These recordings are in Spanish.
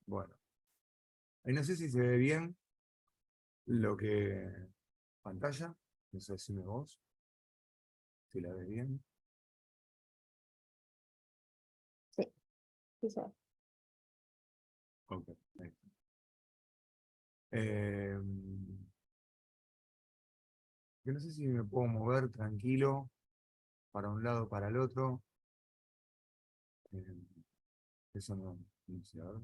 Bueno, ahí no sé si se ve bien lo que pantalla, no sé si me vos, si la ves bien. Sí, sí, sí. Ok, ahí está. Eh, que no sé si me puedo mover tranquilo para un lado para el otro. Eh, eso no sé, a ver,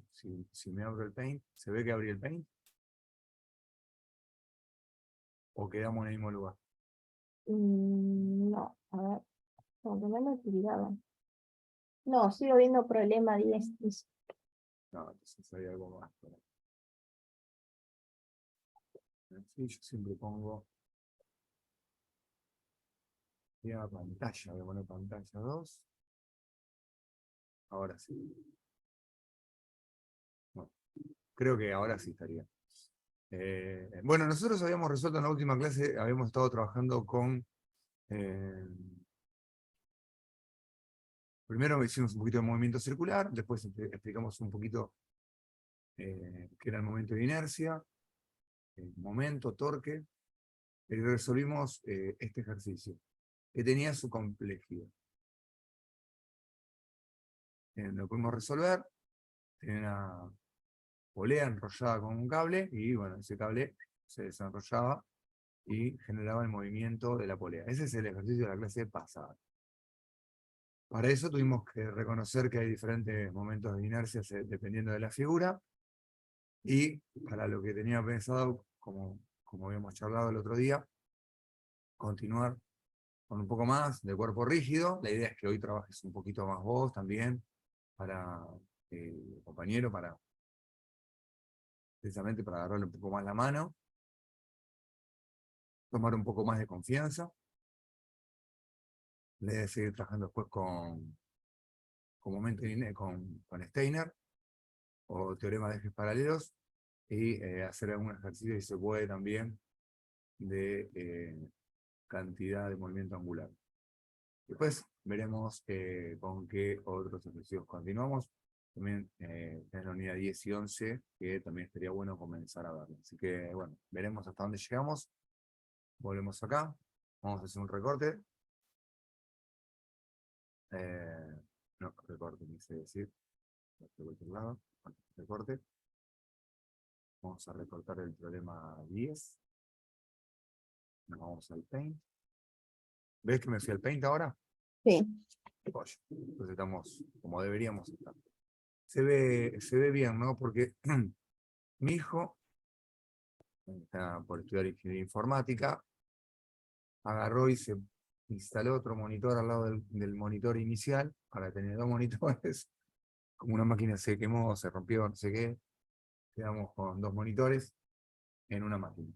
si me abro el Paint, ¿se ve que abrí el Paint? ¿O quedamos en el mismo lugar? No, a ver, como que no me olvidaba. No, sigo viendo problema 10. Dice. No, entonces hay algo más. Sí, yo siempre pongo ya pantalla, voy a poner pantalla 2. Ahora sí. Bueno, creo que ahora sí estaría. Bueno, nosotros habíamos resuelto en la última clase, habíamos estado trabajando con... eh, primero hicimos un poquito de movimiento circular, después explicamos un poquito qué era el momento de inercia, el momento, torque, y resolvimos este ejercicio, que tenía su complejidad. Lo pudimos resolver, tenía una polea enrollada con un cable, y bueno, ese cable se desenrollaba y generaba el movimiento de la polea. Ese es el ejercicio de la clase pasada. Para eso tuvimos que reconocer que hay diferentes momentos de inercia dependiendo de la figura, y para lo que tenía pensado, como habíamos charlado el otro día, continuar con un poco más de cuerpo rígido. La idea es que hoy trabajes un poquito más vos también, para compañero, precisamente para agarrarle un poco más la mano, tomar un poco más de confianza. Le voy a seguir trabajando después con Steiner, o teorema de ejes paralelos, y hacer algún ejercicio, si se puede también, de cantidad de movimiento angular. Después veremos con qué otros ejercicios continuamos. También en la unidad 10 y 11, que también estaría bueno comenzar a verlo. Así que, bueno, veremos hasta dónde llegamos. Volvemos acá. Vamos a hacer un recorte. No, recorte, quise decir. Recorte. Vamos a recortar el problema 10. Nos vamos al Paint. ¿Ves que me fui al Paint ahora? Sí. Pollo. Entonces estamos como deberíamos estar. Se ve bien, ¿no? Porque mi hijo está por estudiar ingeniería informática, agarró y se instaló otro monitor al lado del monitor inicial, para tener dos monitores. Como una máquina se quemó, se rompió, no sé qué, quedamos con dos monitores en una máquina.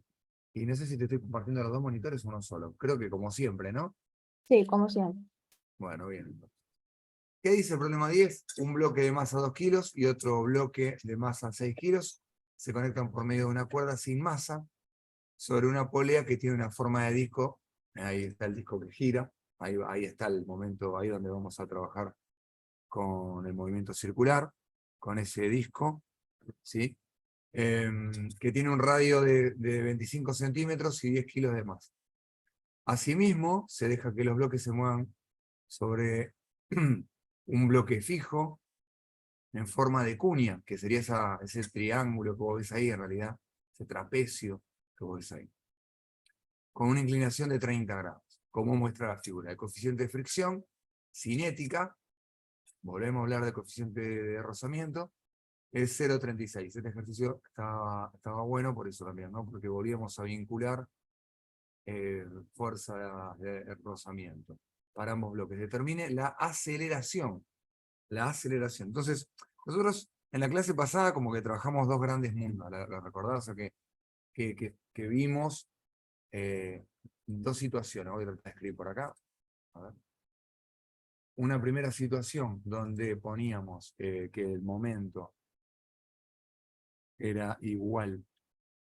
Y no sé si te estoy compartiendo los dos monitores o uno solo. Creo que como siempre, ¿no? Sí, como siempre. Bueno, bien. ¿Qué dice el problema 10? Un bloque de masa 2 kilos y otro bloque de masa 6 kilos se conectan por medio de una cuerda sin masa sobre una polea que tiene una forma de disco. Ahí está el disco que gira. Ahí está el momento, ahí donde vamos a trabajar con el movimiento circular, con ese disco, ¿sí? Que tiene un radio de 25 centímetros y 10 kilos de masa. Asimismo, se deja que los bloques se muevan sobre un bloque fijo en forma de cuña, que sería ese triángulo que vos ves ahí, en realidad, ese trapecio que vos ves ahí, con una inclinación de 30 grados, como muestra la figura. El coeficiente de fricción, cinética, volvemos a hablar del coeficiente de rozamiento, es 0,36. Este ejercicio estaba bueno por eso también, ¿no? Porque volvíamos a vincular fuerza de rozamiento para ambos bloques. Determine la aceleración. La aceleración. Entonces, nosotros en la clase pasada como que trabajamos dos grandes mundos, ¿la recordás? O sea, que vimos dos situaciones. Voy a tratar de escribir por acá. A ver. Una primera situación donde poníamos que el momento era igual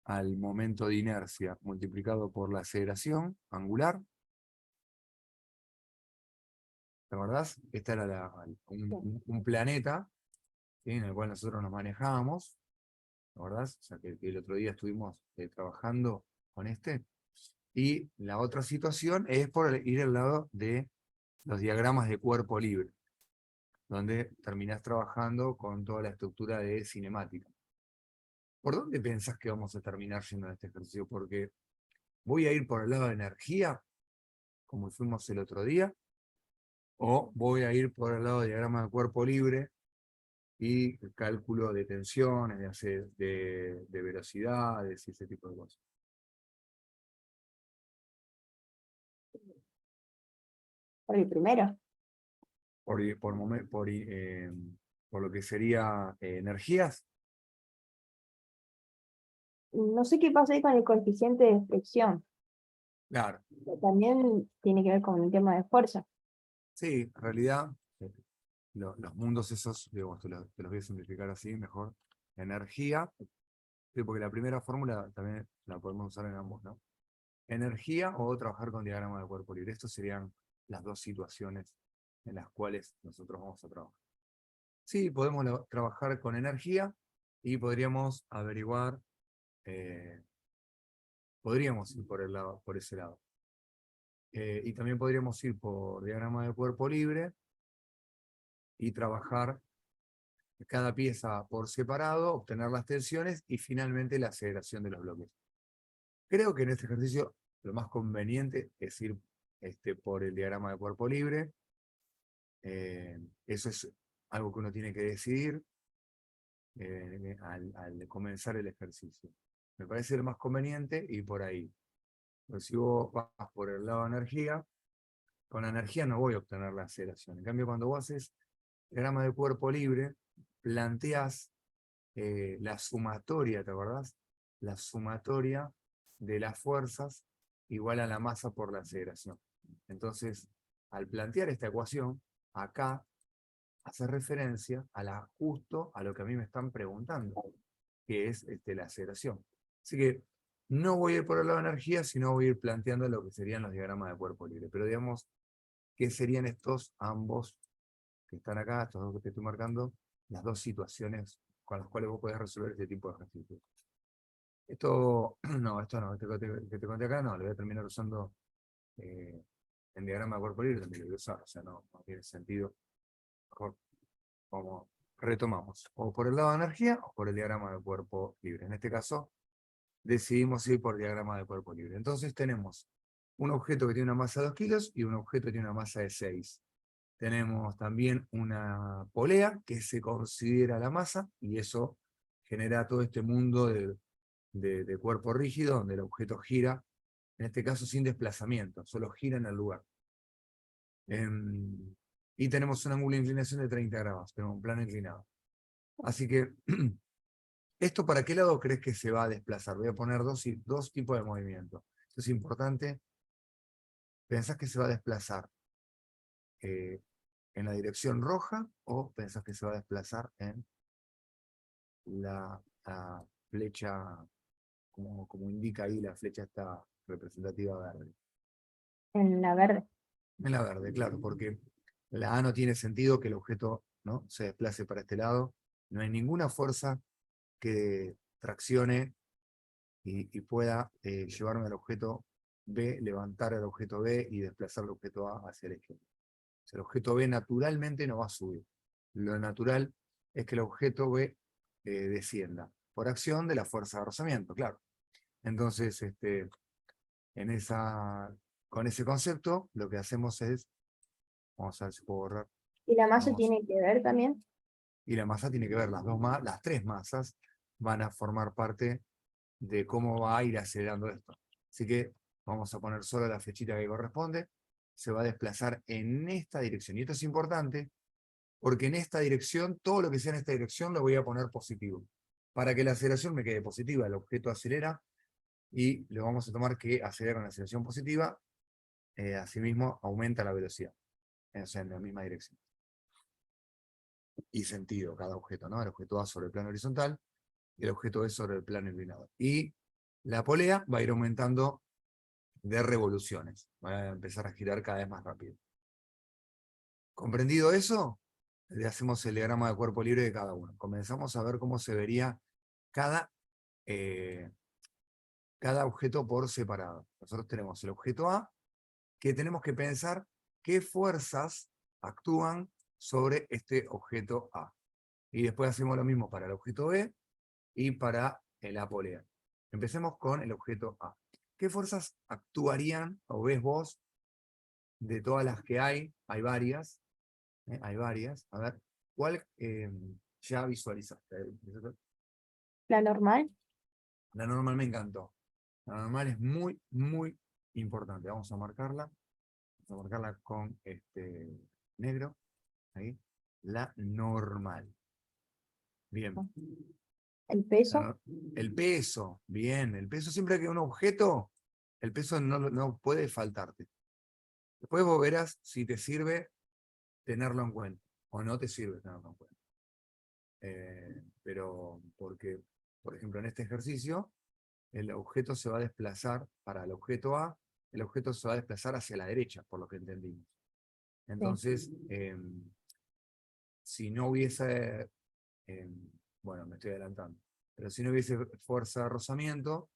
al momento de inercia multiplicado por la aceleración angular. ¿Te acordás? Esta era un planeta ¿sí? En el cual nosotros nos manejamos, ¿la verdad? O sea, que el otro día estuvimos trabajando con este. Y la otra situación es por ir al lado de los diagramas de cuerpo libre, donde terminás trabajando con toda la estructura de cinemática. ¿Por dónde pensás que vamos a terminar yendo en este ejercicio? Porque voy a ir por el lado de energía, como fuimos el otro día, o voy a ir por el lado de diagrama de cuerpo libre y el cálculo de tensiones, de velocidades y ese tipo de cosas. Por el primero. Por lo que sería energías. No sé qué pasa ahí con el coeficiente de fricción. Claro, También tiene que ver con el tema de fuerza. sí, en realidad los mundos esos, digamos, te los voy a simplificar así mejor. Energía, sí, porque la primera fórmula también la podemos usar en ambos, ¿no? Energía o trabajar con diagrama de cuerpo libre. Estas serían las dos situaciones en las cuales nosotros vamos a trabajar. Sí, podemos trabajar con energía y podríamos averiguar, podríamos ir por ese lado. Y también podríamos ir por diagrama de cuerpo libre y trabajar cada pieza por separado, obtener las tensiones y finalmente la aceleración de los bloques. Creo que en este ejercicio lo más conveniente es ir por el diagrama de cuerpo libre. Eso es algo que uno tiene que decidir al comenzar el ejercicio. Me parece lo más conveniente y por ahí. Pero si vos vas por el lado de energía, con la energía no voy a obtener la aceleración. En cambio, cuando vos haces diagrama de cuerpo libre, planteás la sumatoria, ¿te acordás? La sumatoria de las fuerzas igual a la masa por la aceleración. Entonces, al plantear esta ecuación, acá hace referencia justo a lo que a mí me están preguntando, que es la aceleración. Así que no voy a ir por el lado de energía, sino voy a ir planteando lo que serían los diagramas de cuerpo libre. Pero digamos, ¿qué serían estos ambos que están acá, estos dos que te estoy marcando, las dos situaciones con las cuales vos podés resolver este tipo de ejercicios? Esto no, que te conté acá no, lo voy a terminar usando en diagrama de cuerpo libre, también lo voy a usar, o sea, no tiene sentido. Mejor, como retomamos, o por el lado de energía o por el diagrama de cuerpo libre. En este caso, decidimos ir por diagrama de cuerpo libre. Entonces tenemos un objeto que tiene una masa de 2 kilos y un objeto que tiene una masa de 6. Tenemos también una polea que se considera la masa, y eso genera todo este mundo de cuerpo rígido, donde el objeto gira, en este caso sin desplazamiento, solo gira en el lugar. Y tenemos un ángulo de inclinación de 30 grados, pero un plano inclinado. Así que, ¿esto para qué lado crees que se va a desplazar? Voy a poner dos tipos de movimiento. Esto es importante. ¿Pensás que se va a desplazar en la dirección roja o pensás que se va a desplazar en la flecha, como indica ahí la flecha esta representativa verde? En la verde. En la verde, claro, porque la A no tiene sentido que el objeto, ¿no?, se desplace para este lado. No hay ninguna fuerza que traccione y pueda llevarme al objeto B, levantar el objeto B y desplazar el objeto A hacia la izquierda. O sea, el objeto B naturalmente no va a subir. Lo natural es que el objeto B descienda, por acción de la fuerza de rozamiento, claro. Entonces, con ese concepto, lo que hacemos es, vamos a ver si puedo borrar, ¿Y la masa vamos, tiene que ver también? y la masa tiene que ver, las tres masas van a formar parte de cómo va a ir acelerando esto. Así que vamos a poner solo la flechita que corresponde, se va a desplazar en esta dirección. Y esto es importante, porque en esta dirección, todo lo que sea en esta dirección lo voy a poner positivo. Para que la aceleración me quede positiva, el objeto acelera, y le vamos a tomar que acelera con aceleración positiva, asimismo aumenta la velocidad, o sea, en la misma dirección. Y sentido cada objeto, ¿no? El objeto A sobre el plano horizontal, y el objeto B sobre el plano inclinado. Y la polea va a ir aumentando de revoluciones. Va a empezar a girar cada vez más rápido. ¿Comprendido eso? le hacemos el diagrama de cuerpo libre de cada uno. Comenzamos a ver cómo se vería cada, cada objeto por separado. Nosotros tenemos el objeto A, que tenemos que pensar qué fuerzas actúan sobre este objeto A. Y después hacemos lo mismo para el objeto B y para la polea. Empecemos con el objeto A. ¿Qué fuerzas actuarían, o ves vos, de todas las que hay? Hay varias. Hay varias. A ver, ¿cuál ya visualizaste? La normal, La normal me encantó. La normal es muy, muy importante. Vamos a marcarla. Vamos a marcarla con negro. Ahí. La normal. Bien. el peso, El peso. Bien. El peso, siempre que un objeto, el peso no puede faltarte. Después vos verás si te sirve tenerlo en cuenta o no te sirve tenerlo en cuenta. Pero porque, por ejemplo, en este ejercicio, el objeto se va a desplazar para el objeto A, el objeto se va a desplazar hacia la derecha, por lo que entendimos. sí. Entonces, si no hubiese, bueno, me estoy adelantando, pero si no hubiese fuerza de rozamiento,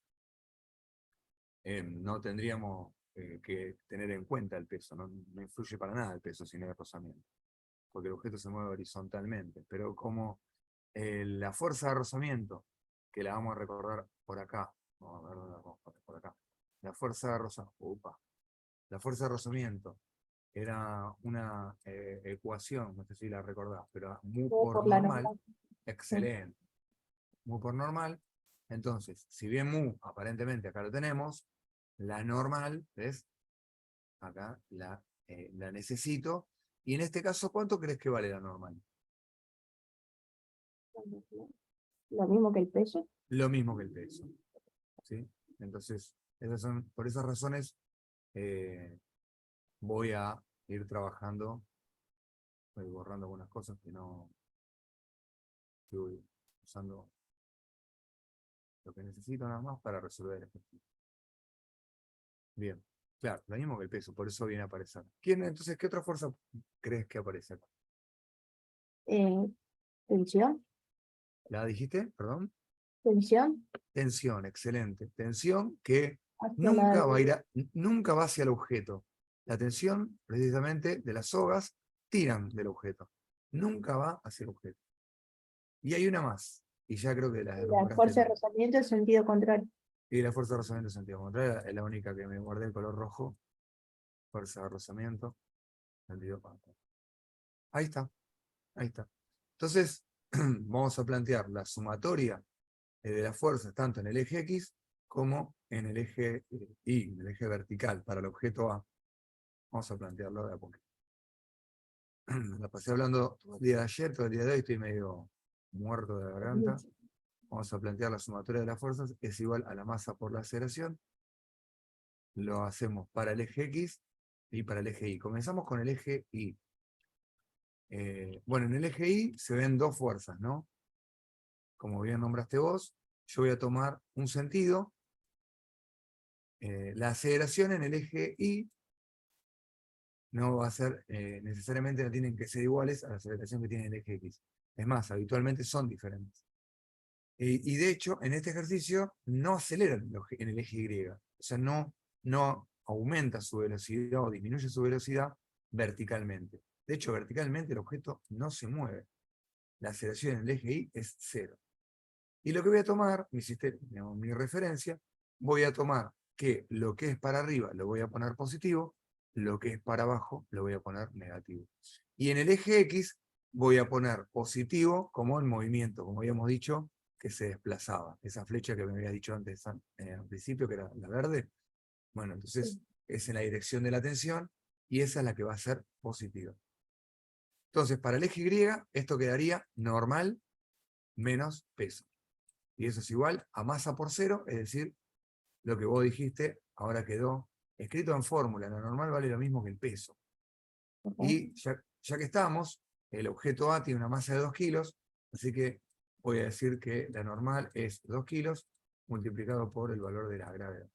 no tendríamos que tener en cuenta el peso, no influye para nada el peso si no hay rozamiento, porque el objeto se mueve horizontalmente, pero como la fuerza de rozamiento, que la vamos a recordar por acá, vamos a ver dónde la vamos a poner por acá, la fuerza de rozamiento, la fuerza de rozamiento era una ecuación, no sé si la recordás, pero mu Todo por por la normal, normal. Sí. excelente, mu por normal. Entonces, si bien mu aparentemente acá lo tenemos, la normal, ¿ves? Acá la necesito, y en este caso, ¿cuánto crees que vale la normal? Lo mismo que el peso. Lo mismo que el peso, ¿sí? Entonces, por esas razones, voy a ir trabajando, voy borrando algunas cosas que no estoy usando lo que necesito nada más para resolver el ejercicio. Bien, claro, lo mismo que el peso, por eso viene a aparecer. Entonces, ¿qué otra fuerza crees que aparece acá? Eh, tensión, ¿La dijiste? Perdón. tensión Tensión, excelente. Tensión que hacia la nunca va a ir nunca va hacia el objeto. La tensión, precisamente, de las sogas tiran del objeto. Nunca va hacia el objeto. Y hay una más, y ya creo que la la nombraste fuerza de tú. rozamiento en sentido contrario. Y la fuerza de rozamiento en sentido contrario es la única que me guardé el color rojo. Fuerza de rozamiento, sentido contrario. Ahí está, ahí está. Entonces, vamos a plantear la sumatoria de las fuerzas tanto en el eje X como en el eje Y, en el eje vertical para el objeto A. Vamos a plantearlo de a poquito. La pasé hablando todo el día de ayer, todo el día de hoy, estoy medio muerto de la garganta. Vamos a plantear la sumatoria de las fuerzas, es igual a la masa por la aceleración. Lo hacemos para el eje X y para el eje Y. Comenzamos con el eje Y. Bueno, en el eje Y se ven dos fuerzas, ¿no? Como bien nombraste vos, yo voy a tomar un sentido. La aceleración en el eje Y no va a ser, necesariamente no tienen que ser iguales a la aceleración que tiene el eje X. Es más, habitualmente son diferentes. Y de hecho, en este ejercicio no acelera en el eje Y. O sea, no aumenta su velocidad o disminuye su velocidad verticalmente. De hecho, verticalmente el objeto no se mueve. La aceleración en el eje Y es cero. Y lo que voy a tomar, mi referencia, voy a tomar que lo que es para arriba lo voy a poner positivo, lo que es para abajo lo voy a poner negativo. Y en el eje X voy a poner positivo como el movimiento, como habíamos dicho, que se desplazaba. Esa flecha que me había dicho antes al principio, que era la verde. Bueno, entonces es en la dirección de la tensión y esa es la que va a ser positiva. Entonces, para el eje Y, esto quedaría normal menos peso. Y eso es igual a masa por cero, es decir, lo que vos dijiste, ahora quedó escrito en fórmula. La normal vale lo mismo que el peso. Y ya que estamos, el objeto A tiene una masa de 2 kilos, así que voy a decir que la normal es 2 kilos multiplicado por el valor de la gravedad.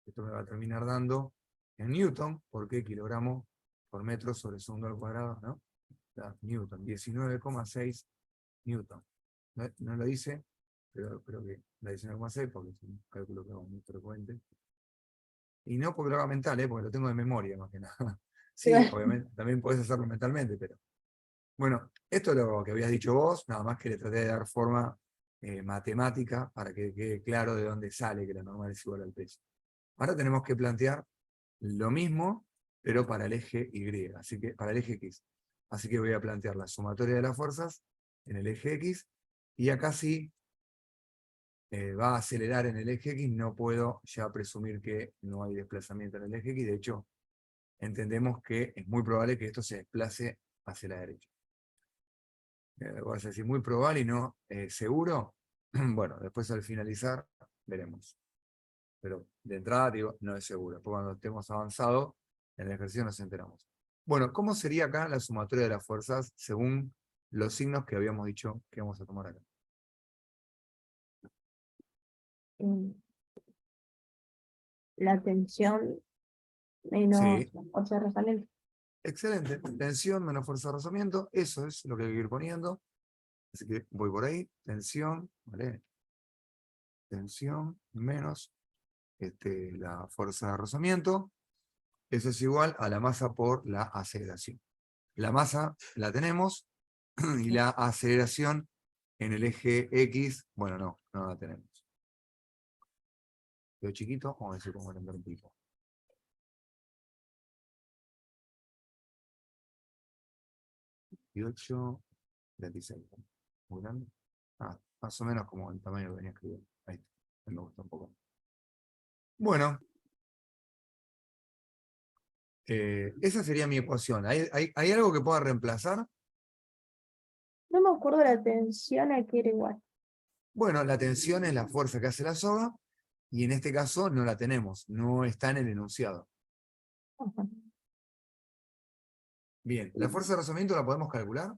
Esto me va a terminar dando en newton, porque kilogramo por metro sobre segundo al cuadrado, ¿no? Newton, 19,6 Newton. No lo dice, pero creo que la 19,6 porque es un cálculo que hago muy frecuente. Y no porque lo haga mental, porque lo tengo de memoria más que nada. Sí, obviamente, también podés hacerlo mentalmente, pero. Bueno, esto es lo que habías dicho vos, nada más que le traté de dar forma matemática para que quede claro de dónde sale que la normal es igual al peso. Ahora tenemos que plantear lo mismo, pero para el eje Y, así que para el eje X. Así que voy a plantear la sumatoria de las fuerzas en el eje X, y acá sí va a acelerar en el eje X, no puedo ya presumir que no hay desplazamiento en el eje X, de hecho, entendemos que es muy probable que esto se desplace hacia la derecha. Vas a decir muy probable y no seguro. Bueno, después al finalizar veremos. Pero de entrada digo, no es seguro. Después cuando estemos avanzado en el ejercicio nos enteramos. Bueno, ¿cómo sería acá la sumatoria de las fuerzas según los signos que habíamos dicho que vamos a tomar acá? La tensión menos Sí, fuerza de rozamiento. excelente. Tensión menos fuerza de rozamiento, eso es lo que hay que ir poniendo. Así que voy por ahí, tensión, ¿vale? Tensión menos la fuerza de rozamiento. Eso es igual a la masa por la aceleración. La masa la tenemos y la aceleración en el eje X, bueno, no la tenemos. Lo chiquito, vamos a decir cómo era un tipo. Y 8, 26. Muy grande. Más o menos como el tamaño que venía escribiendo. Ahí está. Me gusta un poco. Bueno, esa sería mi ecuación. ¿Hay algo que pueda reemplazar? No me acuerdo la tensión a qué era igual. Bueno, la tensión es la fuerza que hace la soga, y en este caso no la tenemos, no está en el enunciado. Ajá. Bien, ¿la fuerza de rozamiento la podemos calcular?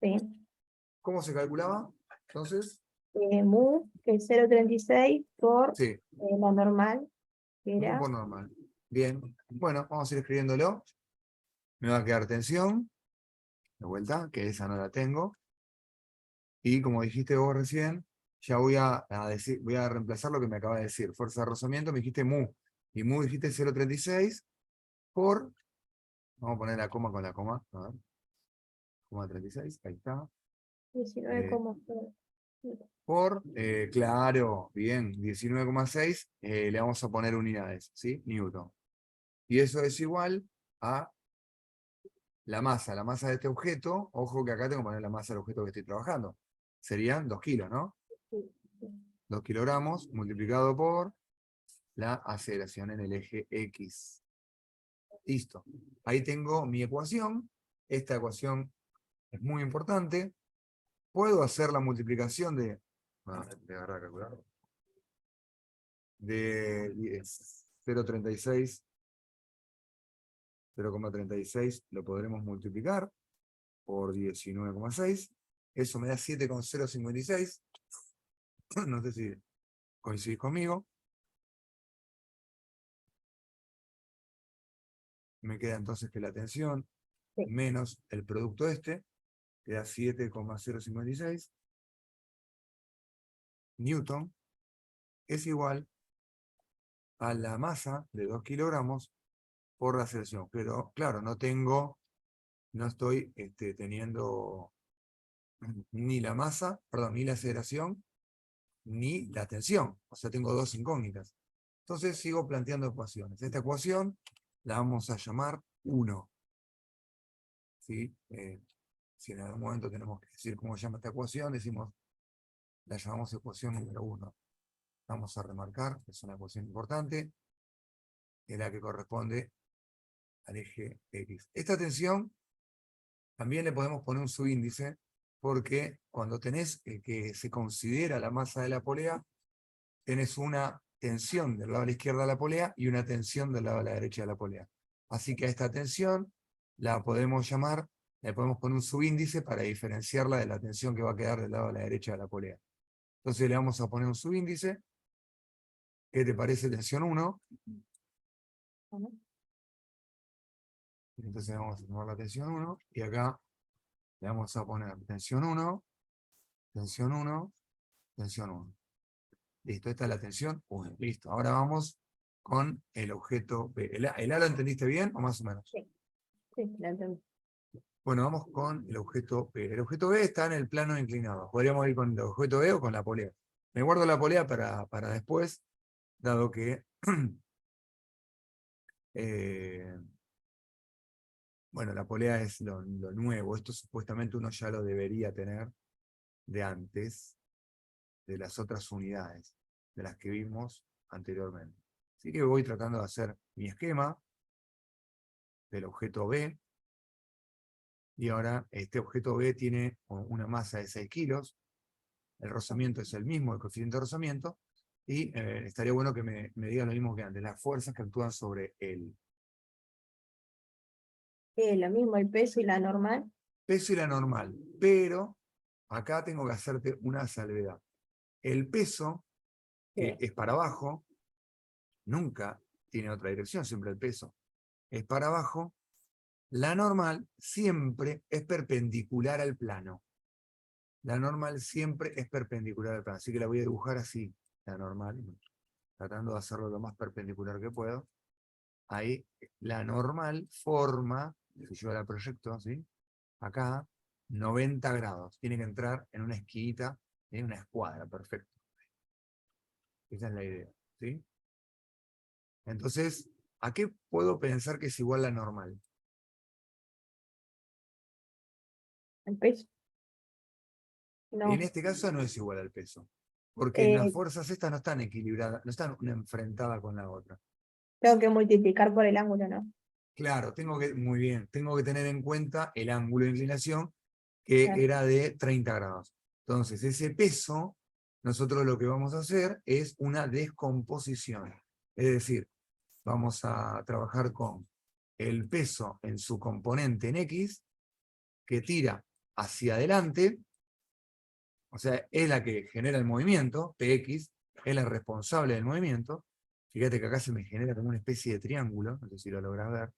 Sí. ¿Cómo se calculaba? Entonces, Mu, que es 0,36 por sí, la normal, que mu era por normal. Bien, bueno, vamos a ir escribiéndolo. Me va a quedar tensión, de vuelta, que esa no la tengo. Y como dijiste vos recién, ya voy a reemplazar lo que me acaba de decir. Fuerza de rozamiento, me dijiste mu. Y mu dijiste 0,36 por, vamos a poner la coma con la coma, a ver, coma 36, ahí está. 19,0. Claro, bien, 19,6, le vamos a poner unidades, ¿sí? Newton. Y eso es igual a la masa de este objeto. Ojo que acá tengo que poner la masa del objeto que estoy trabajando. Serían 2 kilos, ¿no? 2 kilogramos multiplicado por la aceleración en el eje X. Listo. Ahí tengo mi ecuación. Esta ecuación es muy importante. Puedo hacer la multiplicación de agarrar a calcular. De 0,36. 0,36 lo podremos multiplicar por 19,6. Eso me da 7,056. No sé si coincidís conmigo. Me queda entonces que la tensión Sí. menos el producto queda 7,056 Newton, es igual a la masa de 2 kilogramos por la aceleración. Pero claro, no estoy teniendo ni la masa, perdón, ni la aceleración, ni la tensión. O sea, tengo dos incógnitas. Entonces sigo planteando ecuaciones. Esta ecuación la vamos a llamar 1. ¿Sí? Si en algún momento tenemos que decir cómo se llama esta ecuación, la llamamos ecuación número 1. Vamos a remarcar que es una ecuación importante, es la que corresponde al eje X. Esta tensión también le podemos poner un subíndice, porque cuando tenés que se considera la masa de la polea, tenés una tensión del lado de la izquierda de la polea y una tensión del lado de la derecha de la polea. Así que a esta tensión la podemos llamar, le podemos poner un subíndice para diferenciarla de la tensión que va a quedar del lado de la derecha de la polea. Entonces le vamos a poner un subíndice. ¿Qué te parece tensión 1? Entonces vamos a tomar la tensión 1 y acá le vamos a poner tensión 1, tensión 1, tensión 1. Listo, esta es la tensión 1. Listo, ahora vamos con el objeto B. ¿El A lo entendiste bien o más o menos? Sí, sí, la entendí. Bueno, vamos con el objeto B. El objeto B está en el plano inclinado. Podríamos ir con el objeto B o con la polea. Me guardo la polea para después, dado que bueno, la polea es lo nuevo. Esto supuestamente uno ya lo debería tener de antes, de las otras unidades, de las que vimos anteriormente. Así que voy tratando de hacer mi esquema del objeto B. Y ahora este objeto B tiene una masa de 6 kilos. El rozamiento es el mismo, el coeficiente de rozamiento. Y estaría bueno que me diga lo mismo que antes, las fuerzas que actúan sobre el Lo mismo, el peso y la normal. peso y la normal. Pero acá tengo que hacerte una salvedad. El peso, que Sí. es para abajo, nunca tiene otra dirección, siempre el peso es para abajo. La normal siempre es perpendicular al plano. La normal siempre es perpendicular al plano. Así que la voy a dibujar así, la normal, tratando de hacerlo lo más perpendicular que puedo. Ahí, la normal forma, si yo la proyecto así, acá, 90 grados. Tiene que entrar en una esquinita, en una escuadra, perfecto. Esa es la idea, ¿sí? Entonces, ¿a qué puedo pensar que es igual la normal? El peso. En No. este caso no es igual al peso, porque las Eh, fuerzas estas no están equilibradas, no están una enfrentada con la otra. Tengo que multiplicar por el ángulo, ¿no? Claro, muy bien, tengo que tener en cuenta el ángulo de inclinación que Claro. era de 30 grados. Entonces, ese peso, nosotros lo que vamos a hacer es una descomposición. Es decir, vamos a trabajar con el peso en su componente en X, que tira hacia adelante, o sea, es la que genera el movimiento, Px, es la responsable del movimiento. Fíjate que acá se me genera como una especie de triángulo, no sé si lo logras ver.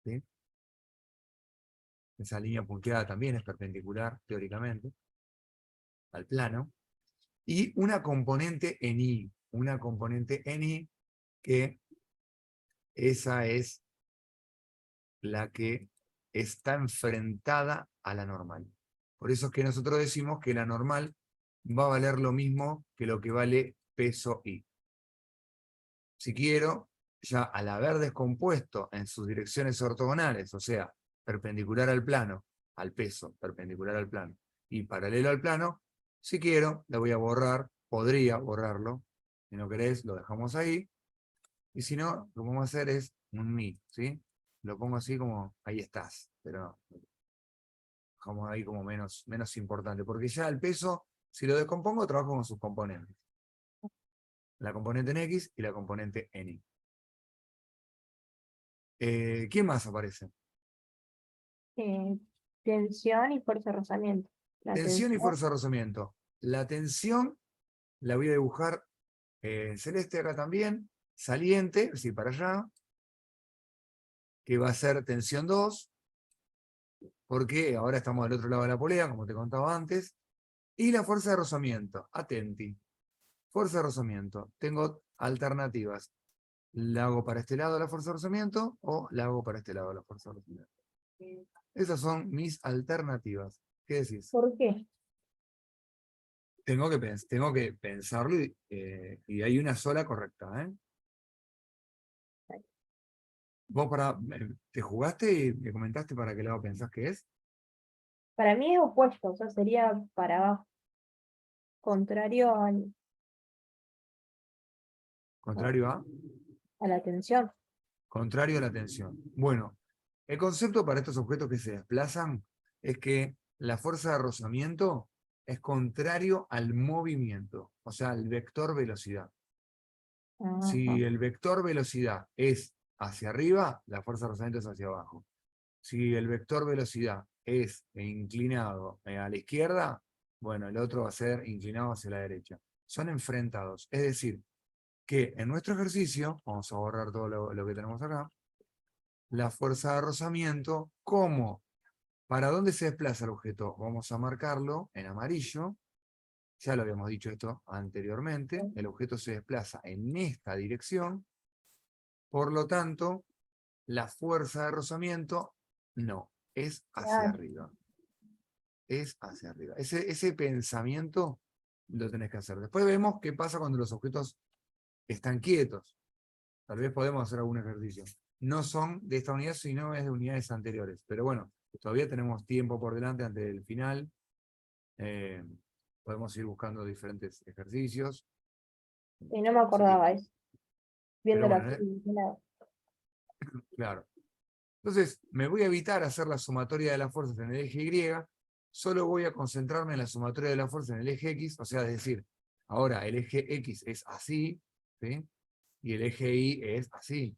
¿Sí? Esa línea punteada también es perpendicular, teóricamente, al plano. Y una componente en I, que esa es la que está enfrentada a la normal. Por eso es que nosotros decimos que la normal va a valer lo mismo que lo que vale peso I. Si quiero, ya al haber descompuesto en sus direcciones ortogonales, o sea, perpendicular al plano, al peso, perpendicular al plano, y paralelo al plano, si quiero, la voy a borrar, podría borrarlo, si no querés, lo dejamos ahí, y si no, lo que vamos a hacer es un mi, ¿sí? Lo pongo así como, ahí estás, pero dejamos ahí como menos importante, porque ya el peso, si lo descompongo, trabajo con sus componentes. La componente en X y la componente en Y. ¿Quién más aparece? Eh, Tensión y fuerza de rozamiento. La Tensión y tensión. fuerza de rozamiento. La tensión la voy a dibujar en celeste acá también, saliente, es decir, para allá, que va a ser tensión 2, porque ahora estamos del otro lado de la polea, como te contaba antes, y la fuerza de rozamiento, atenti. Fuerza de rozamiento, tengo alternativas. ¿La hago para este lado la fuerza de rozamiento o la hago para este lado la fuerza de rozamiento? Esas son mis alternativas. ¿Qué decís? ¿Por qué? Tengo que pensarlo y hay una sola correcta. ¿Vos te jugaste y me comentaste para qué lado pensás que es? Para mí es opuesto, o sea, sería para abajo, contrario Contrario a, a la tensión. contrario a la tensión. Bueno, el concepto para estos objetos que se desplazan es que la fuerza de rozamiento es contrario al movimiento, o sea, al vector velocidad. Ajá. Si el vector velocidad es hacia arriba, la fuerza de rozamiento es hacia abajo. Si el vector velocidad es inclinado a la izquierda, bueno, el otro va a ser inclinado hacia la derecha. Son enfrentados. Es decir, que en nuestro ejercicio, vamos a borrar todo lo que tenemos acá, la fuerza de rozamiento, ¿cómo? ¿Para dónde se desplaza el objeto? Vamos a marcarlo en amarillo. Ya lo habíamos dicho esto anteriormente. El objeto se desplaza en esta dirección. Por lo tanto, la fuerza de rozamiento no, es hacia Claro. arriba. Es hacia arriba. Ese pensamiento lo tenés que hacer. Después vemos qué pasa cuando los objetos están quietos. Tal vez podemos hacer algún ejercicio. No son de esta unidad, sino es de unidades anteriores. Pero bueno, todavía tenemos tiempo por delante antes del final. Podemos ir buscando diferentes ejercicios. Y no me Así que, acordaba eso. pero Viéndolo bueno, aquí. Claro. claro. Entonces, me voy a evitar hacer la sumatoria de las fuerzas en el eje Y, solo voy a concentrarme en la sumatoria de las fuerzas en el eje X, o sea, es decir, ahora el eje X es así, ¿sí? Y el eje Y es así,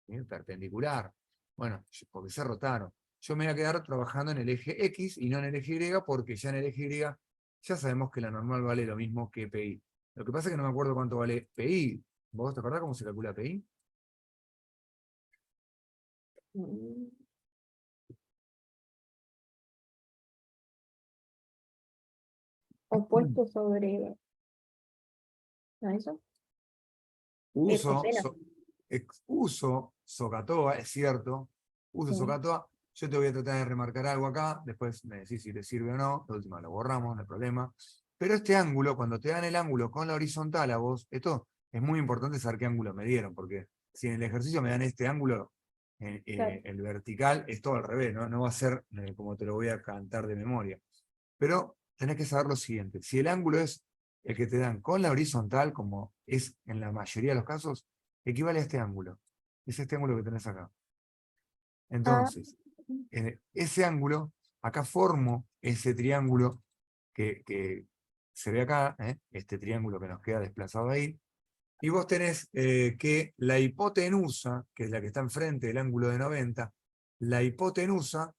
¿sí? Perpendicular. Bueno, porque se rotaron. Yo me voy a quedar trabajando en el eje X y no en el eje Y, porque ya en el eje Y ya sabemos que la normal vale lo mismo que PI. Lo que pasa es que no me acuerdo cuánto vale PI. ¿Vos te acordás cómo se calcula PI? Mm. Opuesto sobre. ¿No eso? El Uso, coseno. uso Socatoa, es cierto. Uso Sí. Socatoa. Yo te voy a tratar de remarcar algo acá, después me decís si te sirve o no. De última lo borramos, no hay problema. Pero este ángulo, cuando te dan el ángulo con la horizontal a vos, esto es muy importante saber qué ángulo me dieron, porque si en el ejercicio me dan este ángulo, Claro. el vertical es todo al revés, ¿no? No va a ser como te lo voy a cantar de memoria. Pero tenés que saber lo siguiente: si el ángulo es el que te dan con la horizontal, como es en la mayoría de los casos, equivale a este ángulo. Es este ángulo que tenés acá. Ah, Entonces, ese ángulo, acá formo ese triángulo que se ve acá, este triángulo que nos queda desplazado ahí, y vos tenés que la hipotenusa, que es la que está enfrente del ángulo de 90, la hipotenusa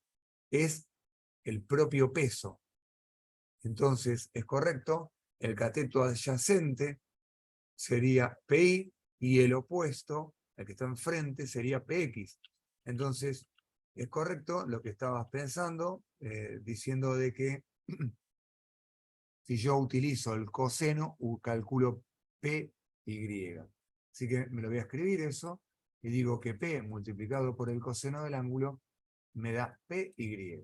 es el propio peso. Entonces, es correcto, el cateto adyacente sería PI y el opuesto, el que está enfrente, sería PX. Entonces, es correcto lo que estabas pensando, diciendo de que si yo utilizo el coseno, calculo PY. Así que me lo voy a escribir eso, y digo que P multiplicado por el coseno del ángulo me da PY.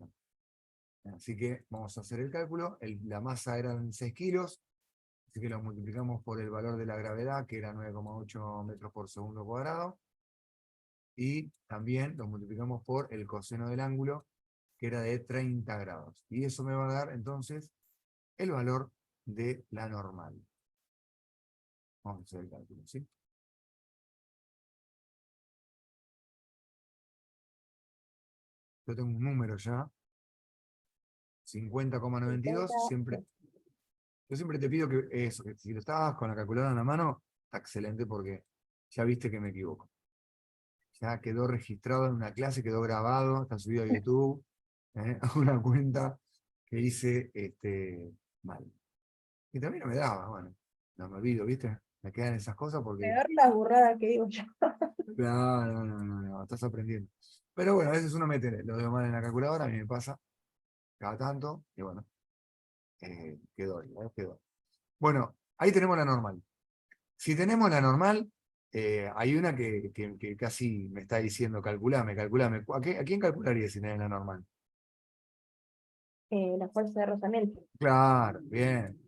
Así que vamos a hacer el cálculo. La masa eran 6 kilos, así que lo multiplicamos por el valor de la gravedad, que era 9,8 metros por segundo cuadrado, y también lo multiplicamos por el coseno del ángulo, que era de 30 grados. Y eso me va a dar entonces el valor de la normal. Vamos a hacer el cálculo, ¿sí? Yo tengo un número ya, 50,92, 50. yo siempre te pido que eso, que si lo estabas con la calculadora en la mano, está excelente porque ya viste que me equivoco. Ya quedó registrado en una clase, quedó grabado, está subido a YouTube, a una cuenta que hice mal. Y también no me daba, bueno, no me olvido, ¿viste? Me quedan esas cosas porque, Peor la burrada que digo yo. no, estás aprendiendo. Pero bueno, a veces uno mete lo de mal en la calculadora, a mí me pasa cada tanto, y bueno, quedó, quedó. Bueno, ahí tenemos la normal. Si tenemos la normal, hay una que casi me está diciendo, calculame, calculame. ¿A quién calcularía si tenés la normal? La fuerza de rozamiento. Claro, bien.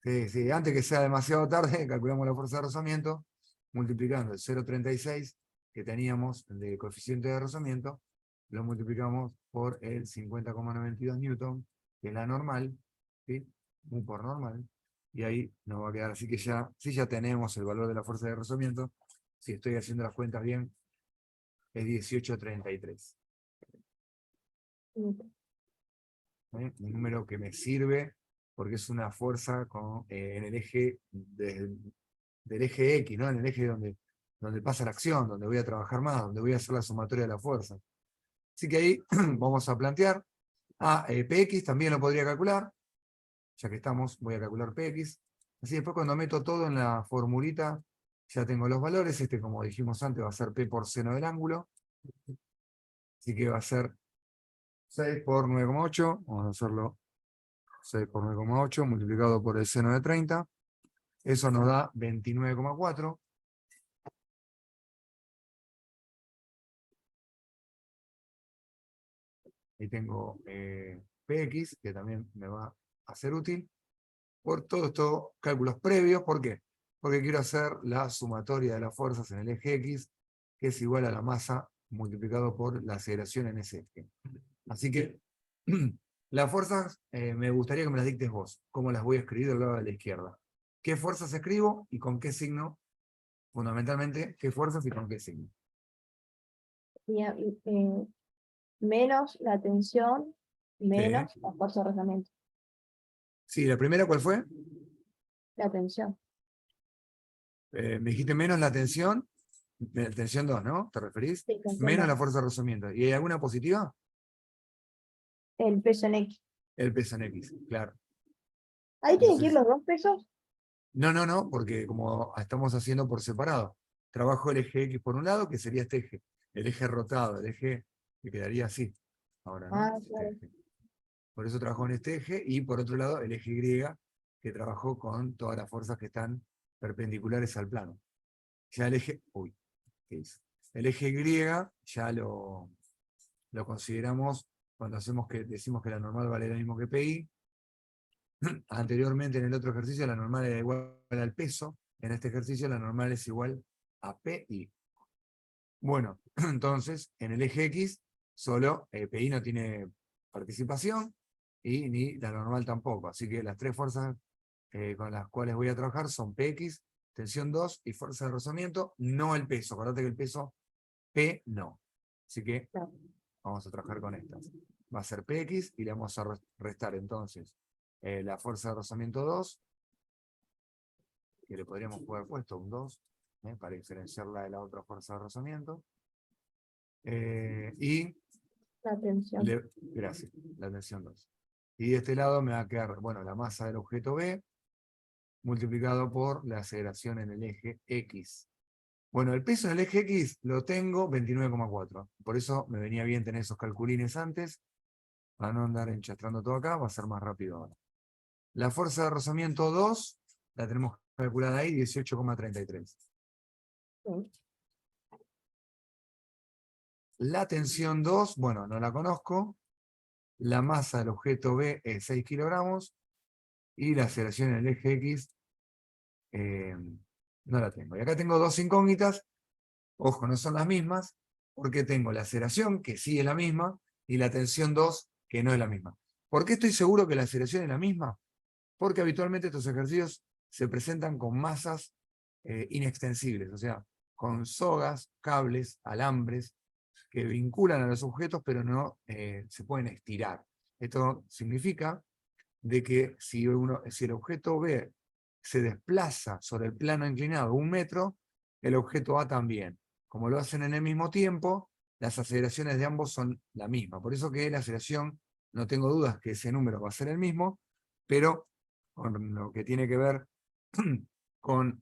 Sí, sí, antes que sea demasiado tarde, calculamos la fuerza de rozamiento, multiplicando el 0,36 que teníamos de coeficiente de rozamiento, lo multiplicamos por el 50,92 newton, que es la normal, ¿sí? Un por normal, y ahí nos va a quedar. Así que ya, si ya tenemos el valor de la fuerza de rozamiento, si estoy haciendo las cuentas bien, es 18,33. Un número que me sirve porque es una fuerza en el eje del eje X, ¿no? En el eje donde pasa la acción, donde voy a trabajar más, donde voy a hacer la sumatoria de la fuerza. Así que ahí vamos a plantear. PX también lo podría calcular. Ya que estamos, voy a calcular PX. Así después cuando meto todo en la formulita, Ya tengo los valores, este como dijimos antes va a ser P por seno del ángulo. Así que va a ser 6 por 9,8, vamos a hacerlo 6 por 9,8 multiplicado por el seno de 30. Eso nos da 29,4. Ahí tengo PX, que también me va a ser útil. Por todos estos cálculos previos, ¿por qué? Porque quiero hacer la sumatoria de las fuerzas en el eje X, que es igual a la masa multiplicado por la aceleración en ese eje. Así que las fuerzas me gustaría que me las dictes vos, cómo las voy a escribir del lado de la izquierda. ¿Qué fuerzas escribo y con qué signo? Fundamentalmente, ¿qué fuerzas y con qué signo? Sería, menos la tensión, menos la fuerza de rozamiento. Sí, la primera, ¿cuál fue? La tensión. Me dijiste menos la tensión 2, ¿no? ¿Te referís? Sí, tensión Menos 2. la fuerza de rozamiento. ¿Y hay alguna positiva? El peso en X. El peso en X, claro. Ahí tienen que ir Entonces, los dos pesos. no, porque como estamos haciendo por separado, trabajo el eje X por un lado, que sería este eje, el eje rotado, el eje que quedaría así, ahora, ¿no? Ah, Este claro. eje. Por eso trabajo en este eje, y por otro lado el eje Y, que trabajó con todas las fuerzas que están perpendiculares al plano. Ya el eje, uy, ¿qué hice? El eje Y ya lo consideramos cuando decimos que la normal vale lo mismo que PI. Anteriormente en el otro ejercicio la normal era igual al peso, en este ejercicio la normal es igual a PI. Bueno, entonces en el eje X solo PI no tiene participación y ni la normal tampoco, así que las tres fuerzas con las cuales voy a trabajar son PX, tensión 2 y fuerza de rozamiento, no el peso. Acordate que el peso P no. Así que Claro. vamos a trabajar con estas. Va a ser PX y le vamos a restar entonces la fuerza de rozamiento 2, que le podríamos haber puesto un 2, para diferenciarla de la otra fuerza de rozamiento. Y La tensión. gracias, la tensión 2. Y de este lado me va a quedar, bueno, la masa del objeto B multiplicado por la aceleración en el eje X. Bueno, el peso en el eje X lo tengo 29,4. Por eso me venía bien tener esos calculines antes, para no andar enchastrando todo acá, va a ser más rápido ahora. La fuerza de rozamiento 2, la tenemos calculada ahí, 18,33. Sí. La tensión 2, bueno, no la conozco. La masa del objeto B es 6 kilogramos. Y la aceleración en el eje X no la tengo. Y acá tengo dos incógnitas. Ojo, no son las mismas, porque tengo la aceleración, que sí es la misma, y la tensión 2, que no es la misma. ¿Por qué estoy seguro que la aceleración es la misma? Porque habitualmente estos ejercicios se presentan con masas inextensibles, o sea, con sogas, cables, alambres, que vinculan a los objetos, pero no se pueden estirar. Esto significa de que si el objeto B se desplaza sobre el plano inclinado 1 metro, el objeto A también. Como lo hacen en el mismo tiempo, las aceleraciones de ambos son la misma. Por eso que la aceleración, no tengo dudas que ese número va a ser el mismo, pero con lo que tiene que ver con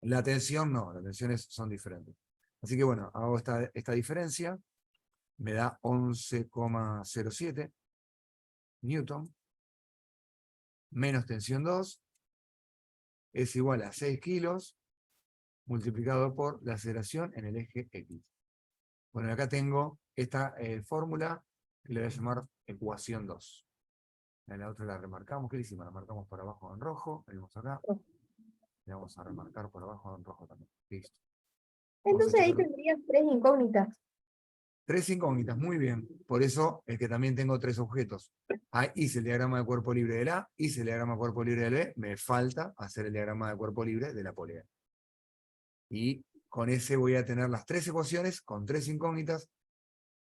la tensión, no, las tensiones son diferentes. Así que bueno, hago esta diferencia, me da 11,07 newton, menos tensión 2, es igual a 6 kilos, multiplicado por la aceleración en el eje X. Bueno, acá tengo esta fórmula, que le voy a llamar ecuación 2. En la otra la remarcamos, ¿qué le hicimos? La marcamos por abajo en rojo, venimos acá, le vamos a remarcar por abajo en rojo también. Listo. Entonces ahí tendrías tres incógnitas. Tres incógnitas, muy bien. Por eso es que también tengo tres objetos. Ahí hice el diagrama de cuerpo libre del A, hice el diagrama de cuerpo libre del B, me falta hacer el diagrama de cuerpo libre de la polea. Y con ese voy a tener las tres ecuaciones con tres incógnitas.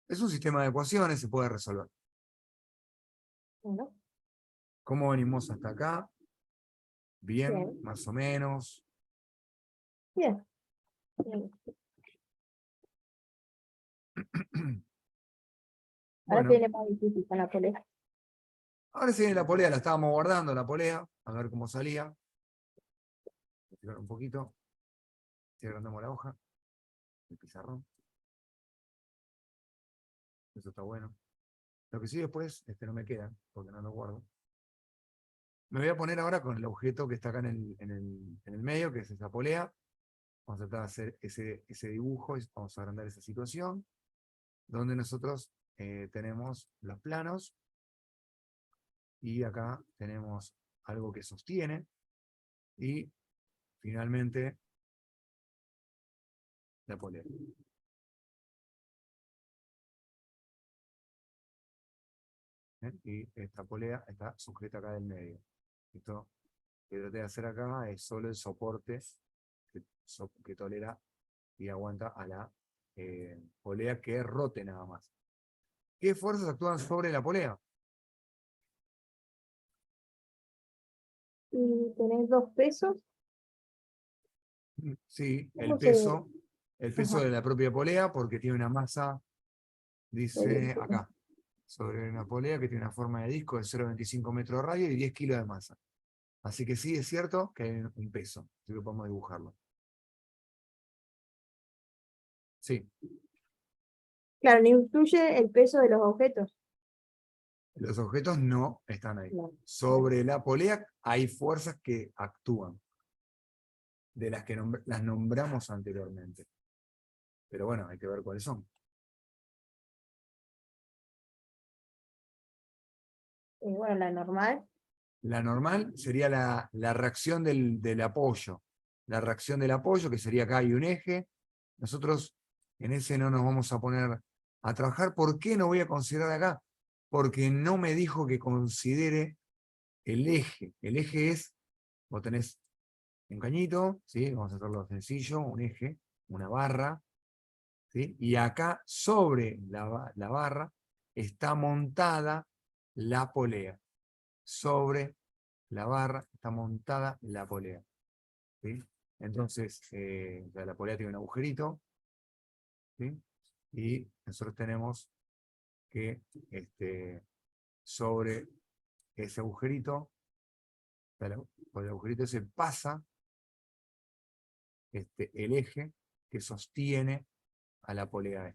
Es un sistema de ecuaciones, se puede resolver. Bueno, ¿Cómo venimos hasta acá? Bien, bien, más o menos. bien, bien. Ahora Bueno, tiene más difícil con la polea. ahora sí, la polea la estábamos guardando, la polea, a ver cómo salía. estirar un poquito, si agrandamos la hoja, el pizarrón. Eso está bueno. Lo que sí después, no me queda, porque no lo guardo. Me voy a poner ahora con el objeto que está acá en el medio, que es esa polea. Vamos a tratar de hacer ese dibujo, y vamos a agrandar esa situación, donde nosotros tenemos los planos, y acá tenemos algo que sostiene, y finalmente la polea. Y esta polea está sujeta acá del medio. Esto que traté de hacer acá es solo el soporte que tolera y aguanta a la polea que rote nada más. ¿Qué fuerzas actúan sobre la polea? Y tenés dos pesos. Sí, ¿Cómo se...? el peso Ajá. de la propia polea, porque tiene una masa, dice acá, sobre una polea que tiene una forma de disco de 0,25 metros de radio y 10 kilos de masa. Así que sí, es cierto que hay un peso, así que podemos dibujarlo. Sí, Claro, no influye el peso de los objetos. los objetos no están ahí. No. Sobre la polea hay fuerzas que actúan, de las que las nombramos anteriormente. Pero bueno, hay que ver cuáles son. Bueno, la normal. La normal sería la reacción del apoyo. La reacción del apoyo, que sería acá hay un eje. Nosotros en ese no nos vamos a poner a trabajar. ¿Por qué no voy a considerar acá? Porque no me dijo que considere el eje. El eje es, vos tenés un cañito, ¿sí? Vamos a hacerlo sencillo, un eje, una barra, ¿sí? Y acá sobre la barra está montada la polea. Sobre la barra está montada la polea, ¿sí? Entonces, la polea tiene un agujerito, ¿sí? Y nosotros tenemos que sobre ese agujerito, por el agujerito se pasa el eje que sostiene a la polea.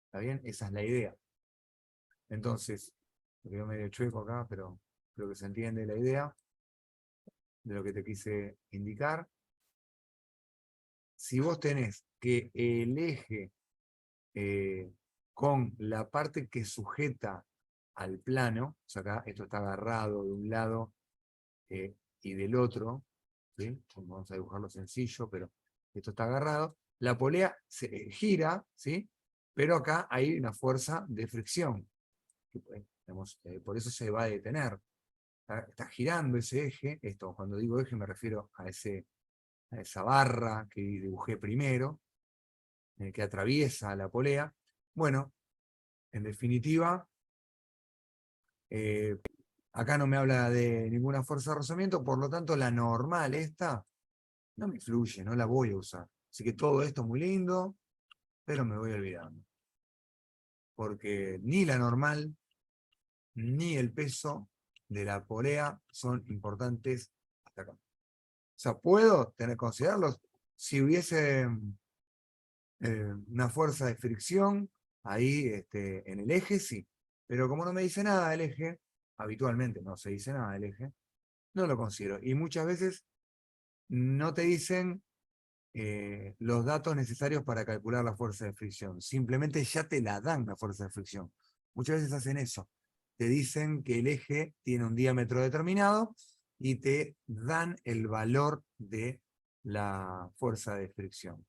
¿Está bien? Esa es la idea. Entonces, me quedo medio chueco acá, pero creo que se entiende la idea de lo que te quise indicar. Si vos tenés que el eje con la parte que sujeta al plano, o sea, acá esto está agarrado de un lado y del otro, ¿sí? Vamos a dibujarlo sencillo, pero esto está agarrado, la polea se gira, ¿sí? Pero acá hay una fuerza de fricción, que, por eso se va a detener. Está girando ese eje, esto, cuando digo eje me refiero a esa barra que dibujé primero, que atraviesa la polea. Bueno, en definitiva, acá no me habla de ninguna fuerza de rozamiento, por lo tanto la normal esta no me influye, no la voy a usar. Así que todo esto es muy lindo, pero me voy olvidando. Porque ni la normal, ni el peso de la polea son importantes hasta acá. O sea, puedo considerarlos si hubiese una fuerza de fricción ahí en el eje, sí. Pero como no me dice nada del eje, habitualmente no se dice nada del eje, no lo considero. Y muchas veces no te dicen los datos necesarios para calcular la fuerza de fricción. Simplemente ya te la dan la fuerza de fricción. Muchas veces hacen eso. Te dicen que el eje tiene un diámetro determinado y te dan el valor de la fuerza de fricción.